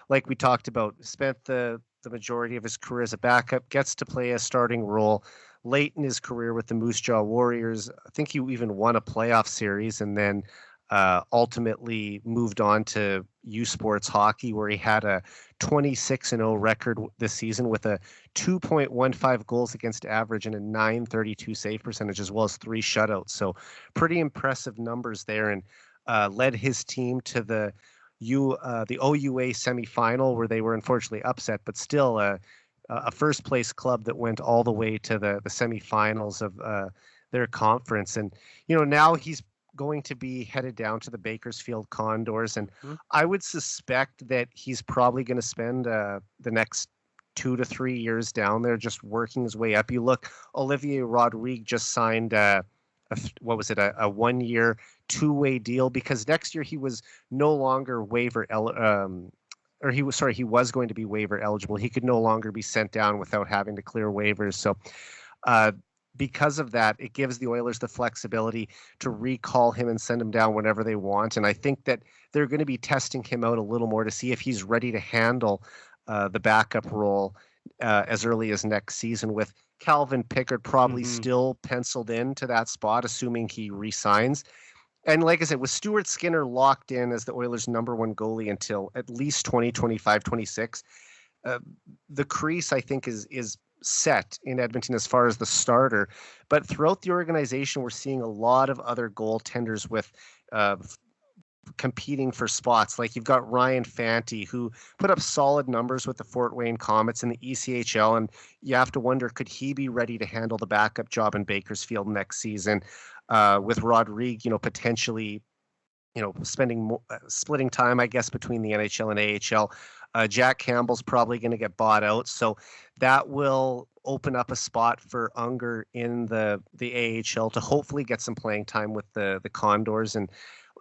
like we talked about, spent the majority of his career as a backup, gets to play a starting role late in his career with the Moose Jaw Warriors. I think he even won a playoff series and then ultimately moved on to U Sports Hockey, where he had a 26-0 record this season with a 2.15 goals against average and a 932 save percentage, as well as 3 shutouts. So pretty impressive numbers there, and led his team to the OUA semifinal, where they were unfortunately upset, but still a first place club that went all the way to the semifinals of their conference. And now he's going to be headed down to the Bakersfield Condors, and I would suspect that he's probably going to spend the next 2 to 3 years down there, just working his way up. You look, Olivier Rodrigue just signed a 1-year 2-way deal, because next year he was no longer he was going to be waiver eligible. He could no longer be sent down without having to clear waivers. So because of that, it gives the Oilers the flexibility to recall him and send him down whenever they want. And I think that they're going to be testing him out a little more to see if he's ready to handle the backup role as early as next season, with Calvin Pickard probably Mm-hmm. still penciled in to that spot, assuming he resigns. And like I said, with Stuart Skinner locked in as the Oilers' number one goalie until at least 2025, 26, the crease, I think, is set in Edmonton as far as the starter. But throughout the organization, we're seeing a lot of other goaltenders with competing for spots. Like you've got Ryan Fanti, who put up solid numbers with the Fort Wayne Comets in the ECHL, and you have to wonder, could he be ready to handle the backup job in Bakersfield next season? With Rodrigue, potentially, spending splitting time, I guess, between the NHL and AHL. Jack Campbell's probably going to get bought out, so that will open up a spot for Unger in the AHL to hopefully get some playing time with the Condors. And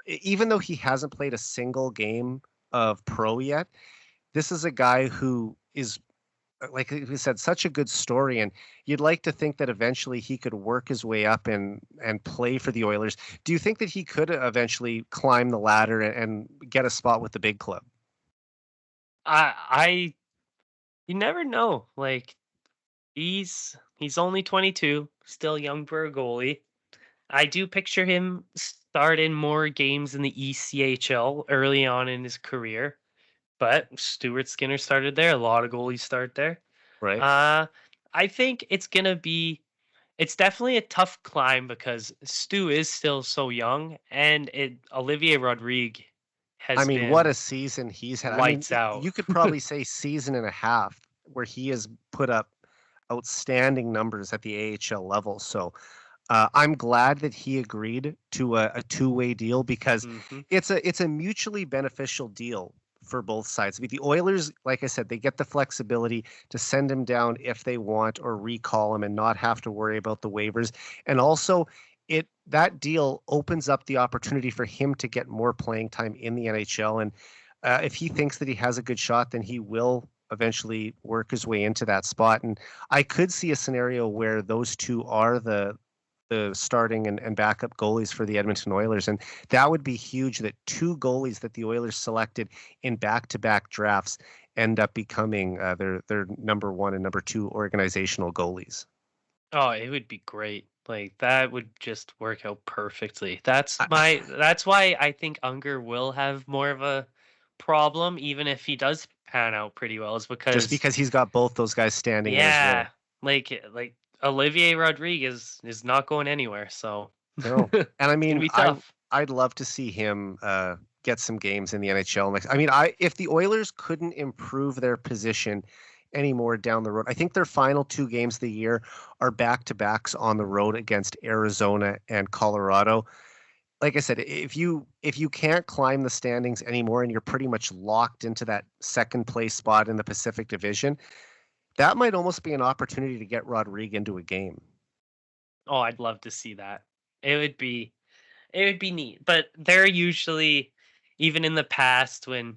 even though he hasn't played a single game of pro yet, this is a guy who is, like we said, such a good story, and you'd like to think that eventually he could work his way up and play for the Oilers. Do you think that he could eventually climb the ladder and get a spot with the big club? I you never know. Like he's only 22, still young for a goalie. I do picture him starting more games in the ECHL early on in his career, but Stuart Skinner started there. A lot of goalies start there. Right. I think it's definitely a tough climb because Stu is still so young, and Olivier Rodrigue I has mean, what been a season he's had. I mean, lights out. you could probably say season and a half where he has put up outstanding numbers at the AHL level. So I'm glad that he agreed to a two-way deal, because Mhm. it's a mutually beneficial deal for both sides. I mean, the Oilers, like I said, they get the flexibility to send him down if they want, or recall him and not have to worry about the waivers. And also, that deal opens up the opportunity for him to get more playing time in the NHL. And if he thinks that he has a good shot, then he will eventually work his way into that spot. And I could see a scenario where those two are the starting and backup goalies for the Edmonton Oilers. And that would be huge, that two goalies that the Oilers selected in back-to-back drafts end up becoming their number one and number two organizational goalies. Oh, it would be great. Like that would just work out perfectly. I, That's why I think Unger will have more of a problem, even if he does pan out pretty well, is just because because he's got both those guys standing in his way. yeah, like Olivier Rodriguez is not going anywhere, so No. And I it's gonna mean, be tough. I'd love to see him get some games in the NHL next. I mean, if the Oilers couldn't improve their position anymore down the road, I think their final two games of the year are back-to-backs on the road against Arizona and Colorado. Like I said, if you can't climb the standings anymore and you're pretty much locked into that second place spot in the Pacific Division, that might almost be an opportunity to get Rodrigue into a game. Oh, I'd love to see that. It would be it would be neat. But they're usually, even in the past when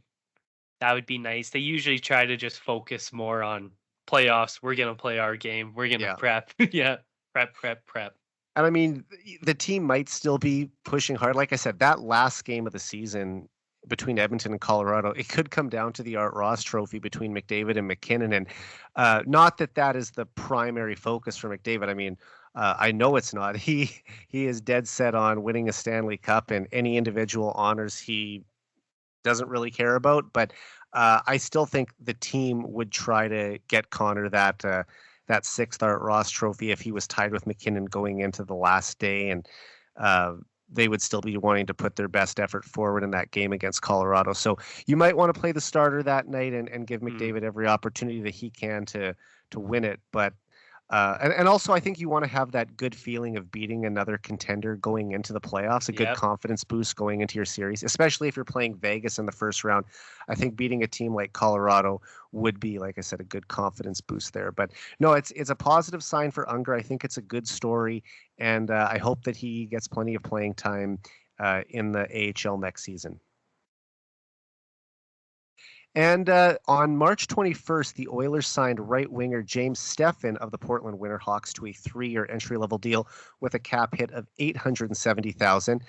that would be nice, they usually try to just focus more on playoffs. We're gonna play our game. We're gonna Yeah. prep. Yeah. Prep. And I mean, the team might still be pushing hard. Like I said, that last game of the season between Edmonton and Colorado, it could come down to the Art Ross Trophy between McDavid and McKinnon. And not that that is the primary focus for McDavid. I mean, I know it's not. He is dead set on winning a Stanley Cup, and any individual honors he doesn't really care about. But I still think the team would try to get Connor that sixth Art Ross Trophy if he was tied with McKinnon going into the last day, and they would still be wanting to put their best effort forward in that game against Colorado. So you might want to play the starter that night and give McDavid every opportunity that he can to win it. But and also, I think you want to have that good feeling of beating another contender going into the playoffs, a good Yep. confidence boost going into your series, especially if you're playing Vegas in the first round. I think beating a team like Colorado would be, like I said, a good confidence boost there. But no, it's a positive sign for Unger. I think it's a good story, and I hope that he gets plenty of playing time in the AHL next season. And on March 21st, the Oilers signed right winger James Steffen of the Portland Winterhawks to a 3-year entry-level deal with a cap hit of $870,000.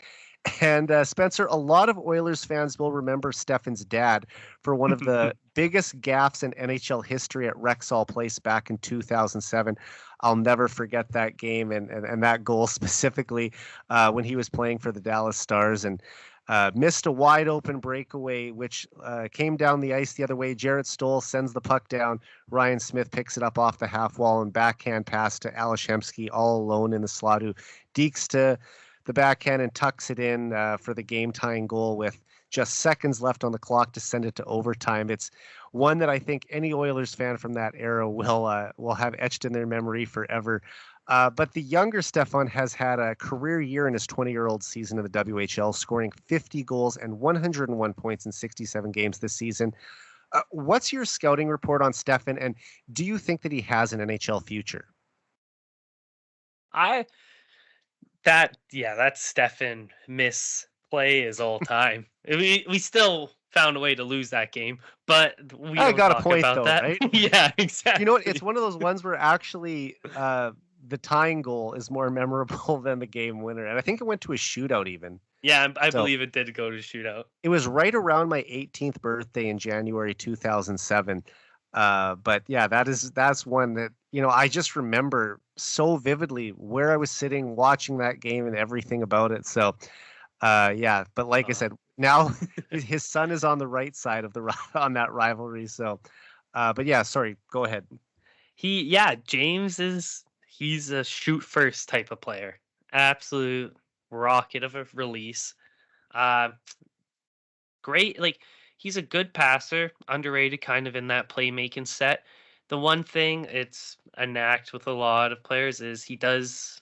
And Spencer, a lot of Oilers fans will remember Stefan's dad for one of the biggest gaffes in NHL history at Rexall Place back in 2007. I'll never forget that game and that goal specifically when he was playing for the Dallas Stars and missed a wide open breakaway, which came down the ice the other way. Jarrett Stoll sends the puck down. Ryan Smith picks it up off the half wall and backhand pass to Alashemsky all alone in the slot, who dekes to the backhand and tucks it in for the game-tying goal with just seconds left on the clock to send it to overtime. It's one that I think any Oilers fan from that era will have etched in their memory forever. But the younger Stefan has had a career year in his 20-year-old season in the WHL, scoring 50 goals and 101 points in 67 games this season. What's your scouting report on Stefan, and do you think that he has an NHL future? That Stefan misplay is all time. We still found a way to lose that game, but we don't got talk a point about though, that. right? Yeah, exactly. You know what? It's one of those ones where actually the tying goal is more memorable than the game winner, and I think it went to a shootout even. Yeah, I believe it did go to shootout. It was right around my 18th birthday in January 2007. But yeah, that's one that, I just remember so vividly where I was sitting watching that game and everything about it. So yeah, but like I said, now his son is on the right side of on that rivalry. So but yeah, sorry, go ahead. James he's a shoot first type of player. Absolute rocket of a release. Great, like he's a good passer, underrated kind of in that playmaking set. The one thing it's a knack with a lot of players is the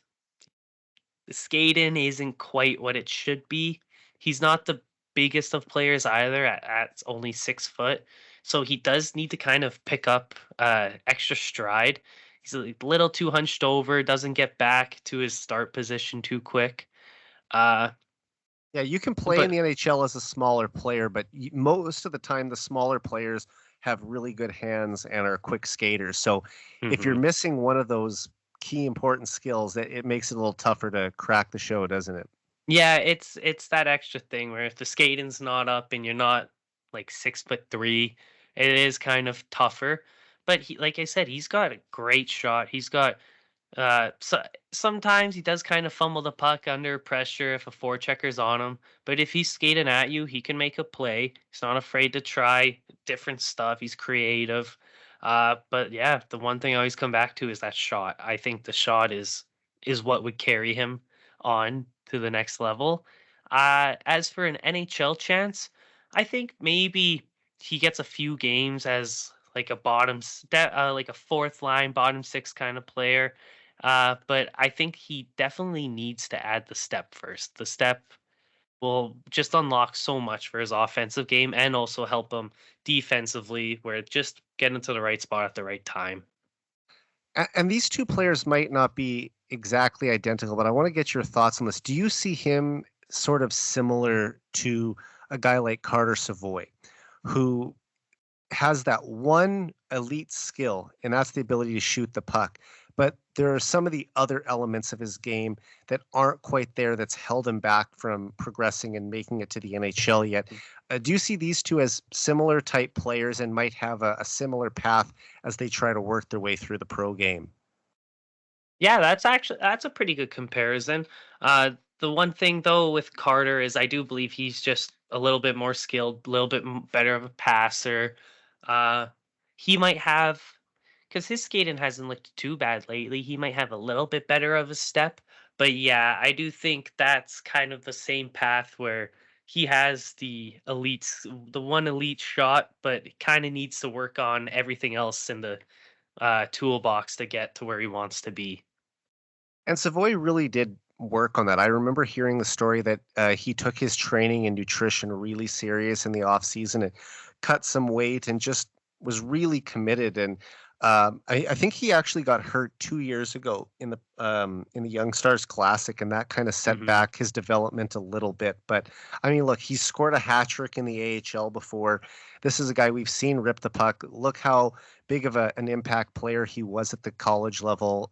skating isn't quite what it should be. He's not the biggest of players either at only 6 foot. So he does need to kind of pick up extra stride. He's a little too hunched over, doesn't get back to his start position too quick. Yeah, you can play in But the NHL as a smaller player, but most of the time the smaller players have really good hands and are quick skaters. So if you're mhm. missing one of those key important skills, it makes it a little tougher to crack the show, doesn't it? Yeah, it's that extra thing where if the skating's not up and you're not like 6'3", it is kind of tougher. But like I said, he's got a great shot. He's got so sometimes he does kind of fumble the puck under pressure if a forechecker's on him. But if he's skating at you, he can make a play. He's not afraid to try different stuff. He's creative. But yeah, the one thing I always come back to is that shot. I think the shot is what would carry him on to the next level. As for an NHL chance, I think maybe he gets a few games as like a like a fourth line bottom six kind of player. But I think he definitely needs to add the step first. The step will just unlock so much for his offensive game and also help him defensively, where just get into the right spot at the right time. And these two players might not be exactly identical, but I want to get your thoughts on this. Do you see him sort of similar to a guy like Carter Savoy, who has that one elite skill, and that's the ability to shoot the puck? But there are some of the other elements of his game that aren't quite there, that's held him back from progressing and making it to the NHL yet. Do you see these two as similar type players and might have a similar path as they try to work their way through the pro game? Yeah, that's a pretty good comparison. The one thing though with Carter is I do believe he's just a little bit more skilled, a little bit better of a passer. Uh, he might have because his skating hasn't looked too bad lately. He might have a little bit better of a step, but yeah, I do think that's kind of the same path where he has the one elite shot, but kind of needs to work on everything else in the toolbox to get to where he wants to be. And Savoy really did work on that. I remember hearing the story that he took his training and nutrition really serious in the off season and cut some weight and just was really committed. And I think he actually got hurt 2 years ago in the Young Stars Classic, and that kind of set Hmm. back his development a little bit. But I mean, look, he scored a hat trick in the AHL before. This is a guy we've seen rip the puck. Look how big of an impact player he was at the college level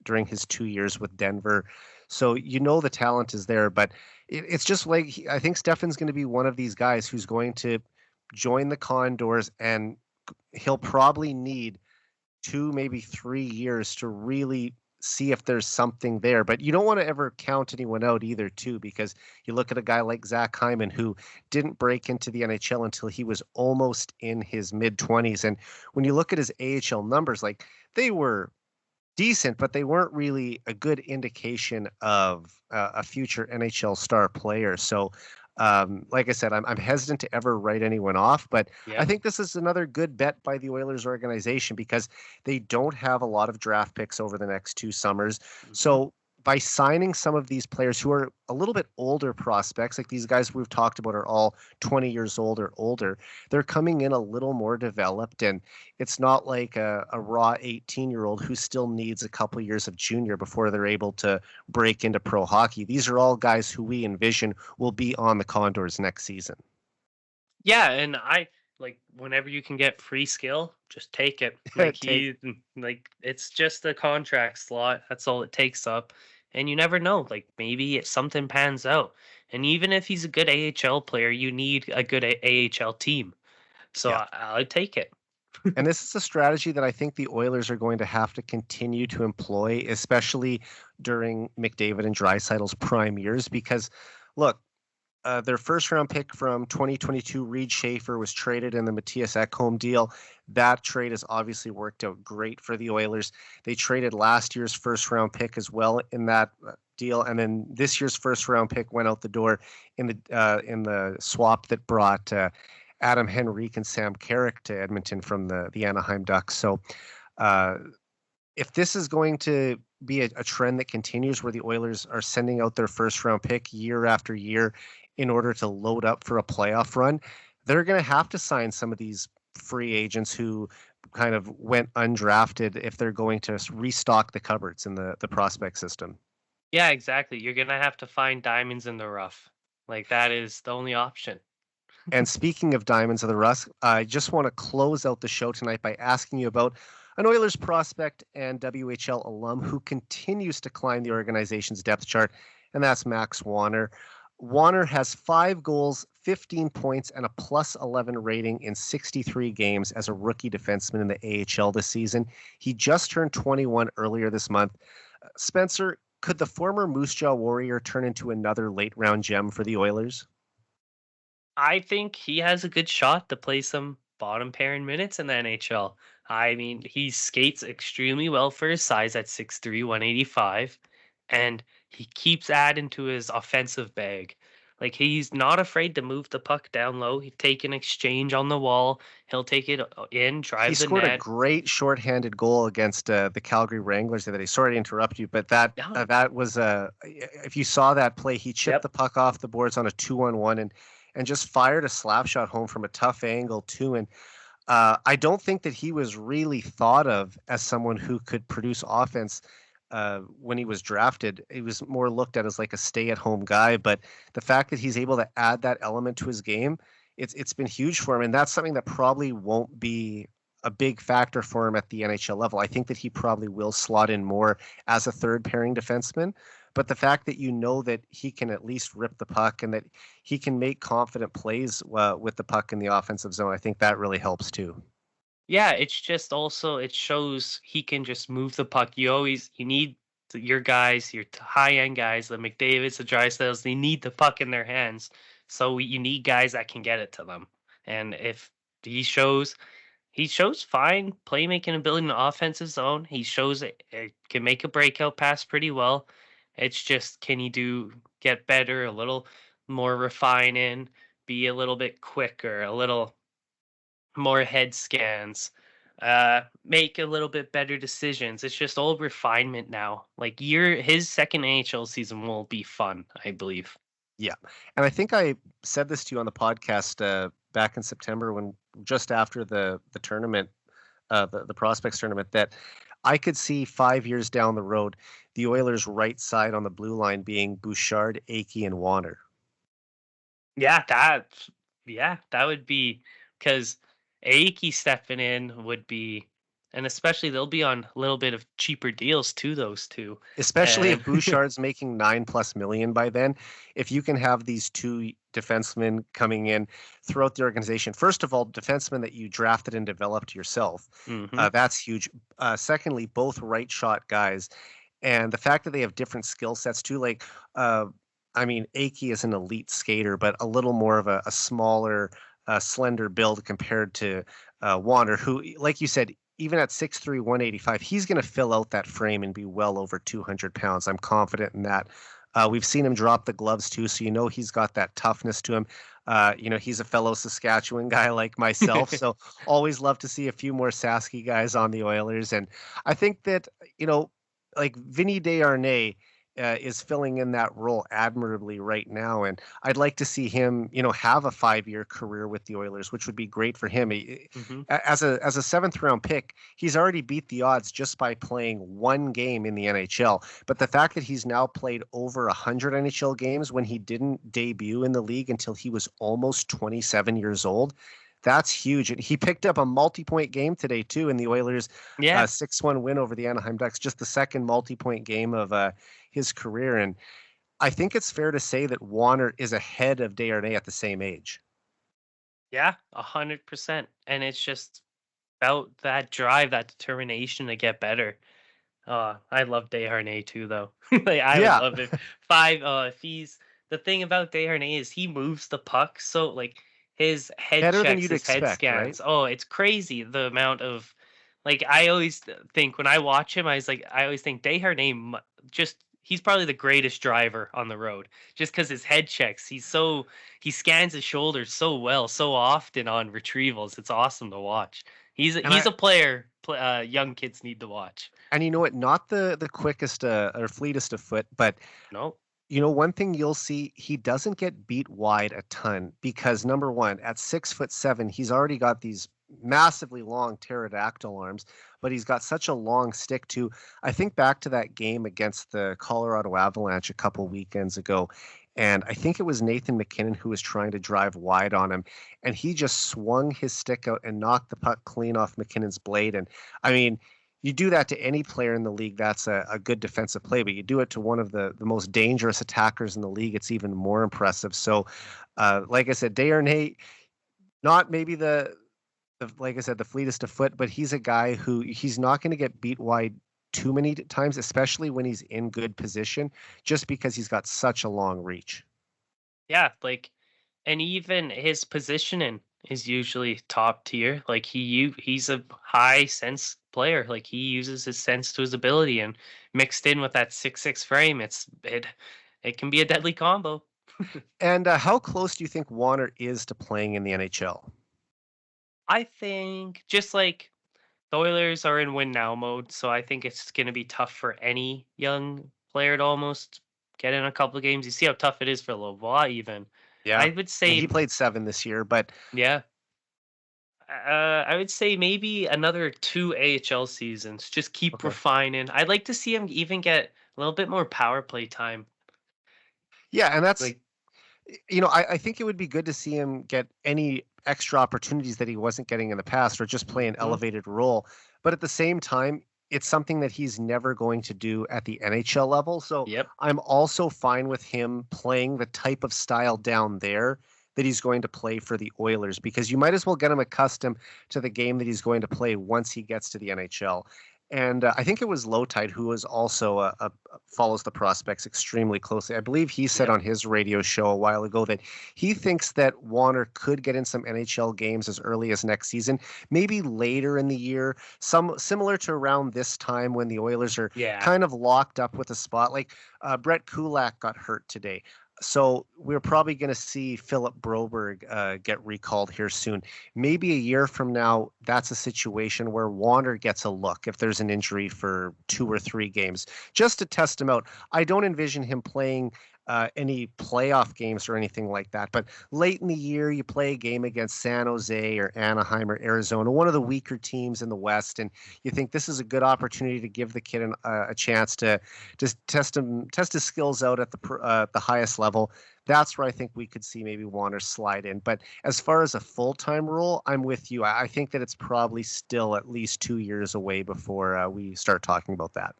during his 2 years with Denver. So the talent is there, but it's just like I think Stefan's going to be one of these guys who's going to join the Condors, and he'll probably need 2, maybe 3 years to really see if there's something there. But you don't want to ever count anyone out either, too, because you look at a guy like Zach Hyman, who didn't break into the NHL until he was almost in his mid-20s. And when you look at his AHL numbers, like, they were decent, but they weren't really a good indication of a future NHL star player. So, like I said, I'm hesitant to ever write anyone off, but I Yep. think this is another good bet by the Oilers organization because they don't have a lot of draft picks over the next 2 summers. Mhm. So by signing some of these players who are a little bit older prospects, like these guys we've talked about are all 20 years old or older, they're coming in a little more developed, and it's not like a raw 18-year-old who still needs a couple years of junior before they're able to break into pro hockey. These are all guys who we envision will be on the Condors next season. Yeah, and I like whenever you can get free skill, just take it. Like Take like it's just a contract slot. That's all it takes up. And you never know. Like maybe something pans out. And even if he's a good AHL player, you need a good AHL team. So Yeah. I'd take it. And this is a strategy that I think the Oilers are going to have to continue to employ, especially during McDavid and Draisaitl's prime years. Because, look, their first round pick from 2022, Reed Schaefer, was traded in the Matthias Ekholm deal. That trade has obviously worked out great for the Oilers. They traded last year's first round pick as well in that deal, and then this year's first round pick went out the door in the swap that brought Adam Henrique and Sam Carrick to Edmonton from the Anaheim Ducks. So uh, if this is going to be a trend that continues where the Oilers are sending out their first round pick year after year in order to load up for a playoff run, they're going to have to sign some of these free agents who kind of went undrafted if they're going to restock the cupboards in the prospect system. Yeah, exactly. You're gonna have to find diamonds in the rough. Like that is the only option. And speaking of diamonds of the rough, I just want to close out the show tonight by asking you about an Oilers prospect and WHL alum who continues to climb the organization's depth chart, and that's Max Wanner. Wanner has 5 goals, 15 points, and a plus 11 rating in 63 games as a rookie defenseman in the AHL this season. He just turned 21 earlier this month. Spencer, could the former Moose Jaw Warrior turn into another late round gem for the Oilers? I think he has a good shot to play some bottom pairing minutes in the NHL. I mean, he skates extremely well for his size at 6'3", 185, and he keeps adding to his offensive bag. Like he's not afraid to move the puck down low. He take an exchange on the wall. He'll take it in, He drive the scored a net. great shorthanded goal against the Calgary Wranglers the other day. Sorry to interrupt you, but Yeah. that was if you saw that play, he chipped Yep. the puck off the boards on a 2-on-1 and just fired a slap shot home from a tough angle too. And I don't think that he was really thought of as someone who could produce offense when he was drafted. He was more looked at as like a stay-at-home guy. But the fact that he's able to add that element to his game, it's been huge for him, and that's something that probably won't be a big factor for him at the NHL level. I think that he probably will slot in more as a third pairing defenseman. But the fact that that he can at least rip the puck and that he can make confident plays with the puck in the offensive zone, I think that really helps too. Yeah, it's just also it shows he can just move the puck. You need your guys, your high end guys, the McDavids, the Drysdales. They need the puck in their hands, so you need guys that can get it to them. And if he shows he shows fine playmaking ability in the offensive zone. He shows it can make a breakout pass pretty well. It's just can he get better, a little more refining, be a little bit quicker, a little more head scans, make a little bit better decisions. It's just all refinement now. Like his second AHL season will be fun, I believe. Yeah. And I think I said this to you on the podcast back in September when just after the tournament, the prospects tournament, that I could see 5 years down the road, the Oilers' right side on the blue line being Bouchard, Akey, and Warner. Yeah, that would be because Aiki stepping in would be And especially they'll be on a little bit of cheaper deals too, those two. Especially if And Bouchard's making 9+ million by then. If you can have these two defensemen coming in throughout the organization, first of all, defensemen that you drafted and developed yourself, hmm that's huge. Secondly, both right shot guys, and the fact that they have different skill sets too. Like, I mean, Aki is an elite skater, but a little more of a smaller, slender build compared to Wander, who, like you said, even at 6'3", 185, he's going to fill out that frame and be well over 200 pounds. I'm confident in that. We've seen him drop the gloves too, so you know he's got that toughness to him. He's a fellow Saskatchewan guy like myself, so always love to see a few more Sasky guys on the Oilers. And I think that, like Vinny Desharnais is filling in that role admirably right now. And I'd like to see him, have a 5-year career with the Oilers, which would be great for him. hmm As a seventh round pick, he's already beat the odds just by playing one game in the NHL. But the fact that he's now played over 100 NHL games when he didn't debut in the league until he was almost 27 years old, that's huge. And he picked up a multi-point game today, too, in the Oilers' Yeah. 6-1 win over the Anaheim Ducks, just the second multi-point game of his career. And I think it's fair to say that Warner is ahead of Desharnais at the same age. Yeah, 100%. And it's just about that drive, that determination to get better. I love Desharnais too, though. Like I would Yeah, love if he's the thing about Desharnais is he moves the puck so like his head better than checks, you'd his head expect, right? scans. Oh, it's crazy the amount of like I always think when I watch him, I always think Desharnais just he's probably the greatest driver on the road just because his head checks. He scans his shoulders so well, so often on retrievals. It's awesome to watch. And He's a player young kids need to watch. you know what? Not the quickest or fleetest of foot, but No. one thing you'll see, he doesn't get beat wide a ton because number one, at 6'7", he's already got these massively long pterodactyl arms, but he's got such a long stick too. I think back to that game against the Colorado Avalanche a couple weekends ago, and I think it was Nathan McKinnon who was trying to drive wide on him, and he just swung his stick out and knocked the puck clean off McKinnon's blade. And I mean, you do that to any player in the league, that's a good defensive play, but you do it to one of the most dangerous attackers in the league, it's even more impressive. So, like I said, Desharnais, not maybe like I said, the fleetest of foot, but he's a guy who he's not going to get beat wide too many times, especially when he's in good position, just because he's got such a long reach. Yeah, like, and even his positioning is usually top tier. Like he's a high sense player. Like he uses his sense to his ability, and mixed in with that 6'6" frame, it can be a deadly combo. And how close do you think Warner is to playing in the NHL? I think just like the Oilers are in win now mode, so I think it's going to be tough for any young player to almost get in a couple of games. You see how tough it is for Lavoie even. Yeah. I would I mean, he say, played 7 this year, but yeah, I would say maybe another 2 AHL seasons. Just keep okay. refining. I'd like to see him even get a little bit more power play time. Yeah, and that's, Like, I think it would be good to see him get any extra opportunities that he wasn't getting in the past or just play an mhm, elevated role. But at the same time, it's something that he's never going to do at the NHL level. So yep, I'm also fine with him playing the type of style down there that he's going to play for the Oilers, because you might as well get him accustomed to the game that he's going to play once he gets to the NHL. And I think it was Lowtide who was also follows the prospects extremely closely. I believe he said yep, on his radio show a while ago that he thinks that Warner could get in some NHL games as early as next season, maybe later in the year, some similar to around this time when the Oilers are yeah, kind of locked up with a spot. Like Brett Kulak got hurt today. So we're probably going to see Philip Broberg get recalled here soon. Maybe a year from now, that's a situation where Warner gets a look if there's an injury for 2 or 3 games, just to test him out. I don't envision him playing any playoff games or anything like that. But late in the year, you play a game against San Jose or Anaheim or Arizona, one of the weaker teams in the West, and you think this is a good opportunity to give the kid a chance to just test his skills out at the highest level. That's where I think we could see maybe Wanner slide in. But as far as a full-time role, I'm with you. I think that it's probably still at least 2 years away before we start talking about that.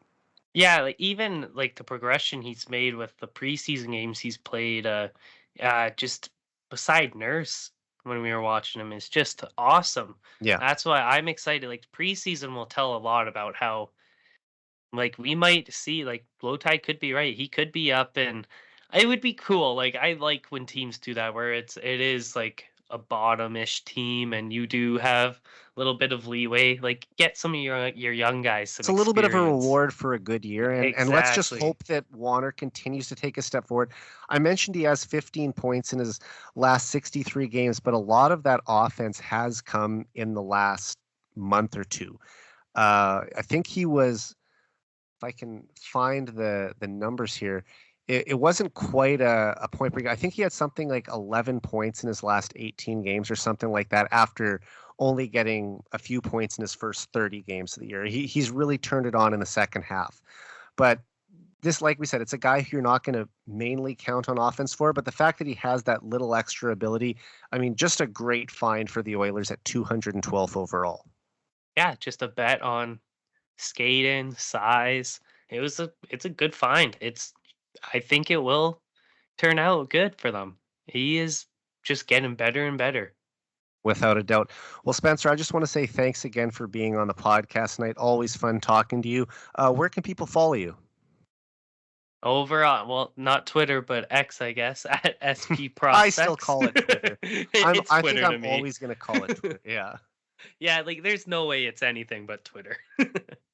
Yeah, like even like the progression he's made with the preseason games he's played, just beside Nurse when we were watching him is just awesome. Yeah. That's why I'm excited. Like preseason will tell a lot about how like we might see like Lowtide could be right. He could be up and it would be cool. Like I like when teams do that where it is like a bottom-ish team and you do have a little bit of leeway. Like get some of your young guys some It's a little bit of a experience. reward for a good year, and let's just Exactly. hope that Wanner continues to take a step forward. I mentioned he has 15 points in his last 63 games, but a lot of that offense has come in the last month or two. I think he was, if I can find the numbers here, it wasn't quite a point break. I think he had something like 11 points in his last 18 games or something like that after only getting a few points in his first 30 games of the year. He's really turned it on in the second half. But this, like we said, it's a guy who you're not going to mainly count on offense for, but the fact that he has that little extra ability, I mean, just a great find for the Oilers at 212th overall. Yeah, just a bet on skating, size. It's a good find. I think it will turn out good for them. He is just getting better and better. Without a doubt. Well, Spencer, I just want to say thanks again for being on the podcast tonight. Always fun talking to you. Where can people follow you? Over on well, not Twitter, but X, I guess, at SP I still Prospects. call it Twitter. It's I think Twitter to I'm me. always going to call it Twitter. Yeah. Yeah, like there's no way it's anything but Twitter.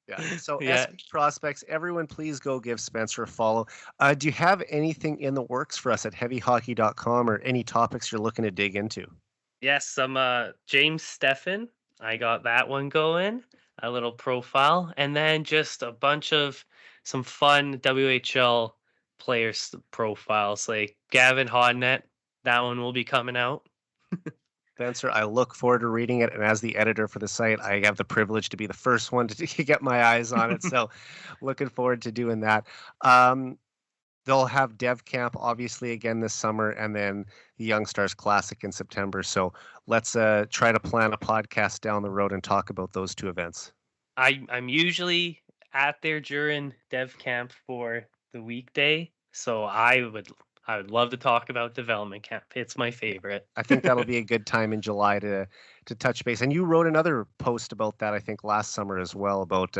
Yeah. So Yeah. SP Prospects, everyone please go give Spencer a follow. Do you have anything in the works for us at heavyhockey.com or any topics you're looking to dig into? Yes, some James Steffen. I got that one going, a little profile, and then just a bunch of some fun WHL players profiles like Gavin Hodnett. That one will be coming out. Spencer, I look forward to reading it. And as the editor for the site, I have the privilege to be the first one to get my eyes on it. So looking forward to doing that. They'll have Dev Camp, obviously, again this summer, and then the Young Stars Classic in September. So let's try to plan a podcast down the road and talk about those two events. I'm usually at there during Dev Camp for the weekday, so I would love to talk about development camp. It's my favorite. I think that'll be a good time in July to touch base. And you wrote another post about that, I think, last summer as well, about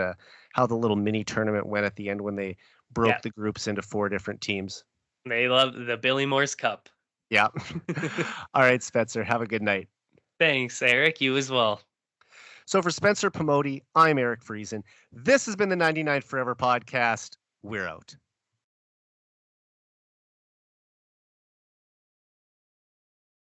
how the little mini tournament went at the end when they broke the groups into 4 different teams. They love the Billy Moore's Cup. Yeah. All right, Spencer, have a good night. Thanks, Eric. You as well. So for Spencer Pomoty, I'm Eric Friesen. This has been the 99 Forever podcast. We're out.